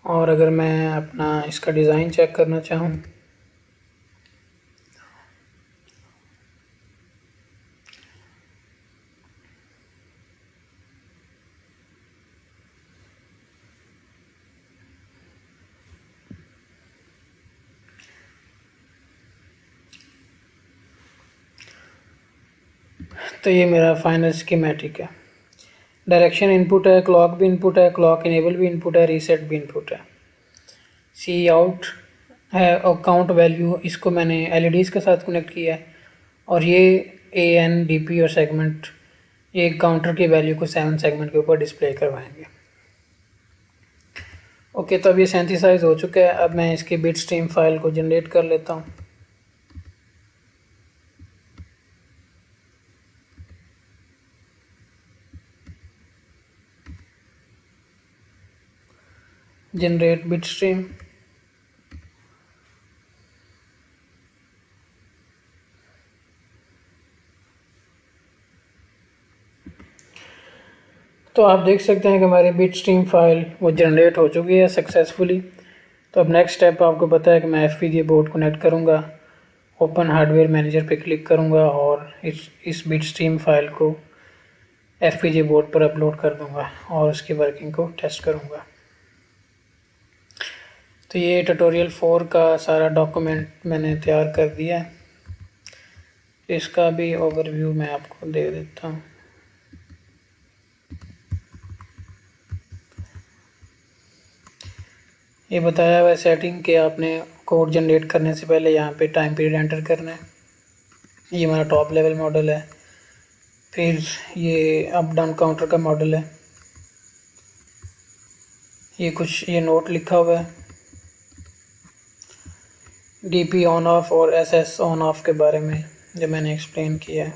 और अगर मैं अपना इसका डिज़ाइन चेक करना चाहूँ तो ये मेरा फाइनल स्कीमेटिक है। डायरेक्शन इनपुट है, क्लॉक भी इनपुट है, क्लॉक इनेबल भी इनपुट है, रीसेट भी इनपुट है। सी आउट है और काउंट वैल्यू, इसको मैंने एलईडीज़ के साथ कनेक्ट किया है और ये ए एन डी पी और सेगमेंट ये काउंटर की वैल्यू को 7 सेगमेंट के ऊपर डिस्प्ले करवाएंगे। ओके, तो अब ये सिंथेसाइज हो चुका है। अब मैं इसकी बिट स्ट्रीम फाइल को जनरेट कर लेता हूँ। जनरेट बिट स्ट्रीम, तो आप देख सकते हैं कि हमारी बिट स्ट्रीम फाइल वो जनरेट हो चुकी है सक्सेसफुली। तो अब नेक्स्ट स्टेप आपको पता है कि मैं एफपीजीए बोर्ड कनेक्ट करूँगा, ओपन हार्डवेयर मैनेजर पे क्लिक करूँगा और इस बिट स्ट्रीम फाइल को एफपीजीए बोर्ड पर अपलोड कर दूँगा और उसकी वर्किंग को टेस्ट करूँगा। तो ये ट्यूटोरियल 4 का सारा डॉक्यूमेंट मैंने तैयार कर दिया है। इसका भी ओवरव्यू मैं आपको दे देता हूँ। ये बताया हुआ है सेटिंग कि आपने कोड जनरेट करने से पहले यहाँ पे टाइम पीरियड एंटर करना है। ये हमारा टॉप लेवल मॉडल है। फिर ये अप डाउन काउंटर का मॉडल है। ये नोट लिखा हुआ है डीपी ऑन ऑफ और एसएस ऑन ऑफ के बारे में जो मैंने एक्सप्लेन किया है।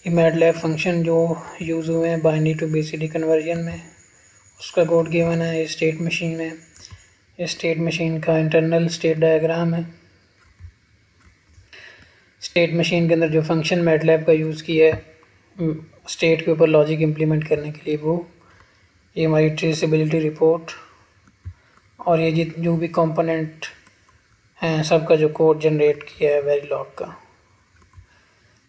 ये मैटलैब फंक्शन जो यूज़ हुए हैं बाइनरी टू बीसीडी कन्वर्जन में, उसका कोड गिवन है। ये स्टेट मशीन है। ये स्टेट मशीन का इंटरनल स्टेट डायग्राम है। स्टेट मशीन के अंदर जो फंक्शन मैटलैब का यूज़ किया है स्टेट के ऊपर लॉजिक इम्प्लीमेंट करने के लिए वो ये हमारी ट्रेसेबिलिटी रिपोर्ट और ये जो भी कंपोनेंट हैं सबका जो कोड जनरेट किया है वेरिलॉग का।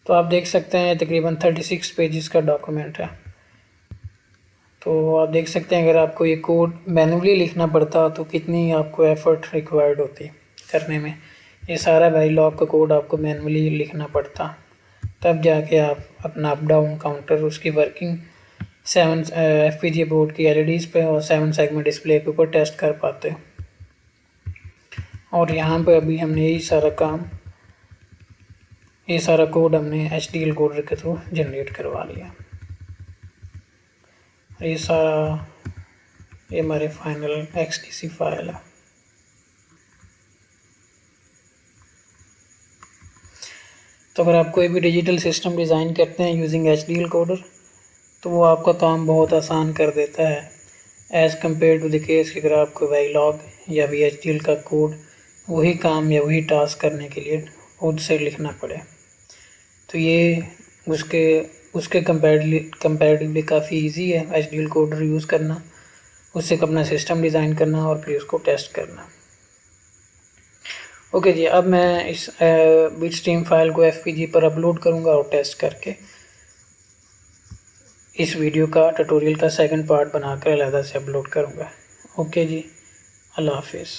तो आप देख सकते हैं तकरीबन 36 पेजेस का डॉक्यूमेंट है। तो आप देख सकते हैं अगर आपको ये कोड मैन्युअली लिखना पड़ता तो कितनी आपको एफ़र्ट रिक्वायर्ड होती करने में। ये सारा वेरिलॉग का कोड आपको मैन्युअली लिखना पड़ता, तब जाके आप अपना अप डाउन काउंटर उसकी वर्किंग 7 एफपीजीए बोर्ड की एलईडीज़ पे और 7 सेगमेंट डिस्प्ले के ऊपर टेस्ट कर पाते। और यहाँ पे अभी हमने ये सारा कोड हमने एचडीएल कोडर के थ्रू जनरेट करवा लिया। ये हमारे फाइनल एक्सटीसी फाइल है। तो अगर आप कोई भी डिजिटल सिस्टम डिज़ाइन करते हैं यूजिंग एचडीएल कोडर तो वो आपका काम बहुत आसान कर देता है as compare to the case कि अगर आपको वेरिलॉग या VHDL का कोड वही काम या वही टास्क करने के लिए खुद से लिखना पड़े। तो ये उसके कंपैरेटिवली काफ़ी इजी है एचडीएल कोडर यूज़ करना। उससे अपना सिस्टम डिज़ाइन करना और फिर उसको टेस्ट करना। ओके जी, अब मैं इस बिटस्ट्रीम फाइल को FPG पर अपलोड करूँगा और टेस्ट करके इस वीडियो का ट्यूटोरियल का सेकंड पार्ट बनाकर अलग से अपलोड करूँगा। ओके जी, अल्लाह हाफिज़।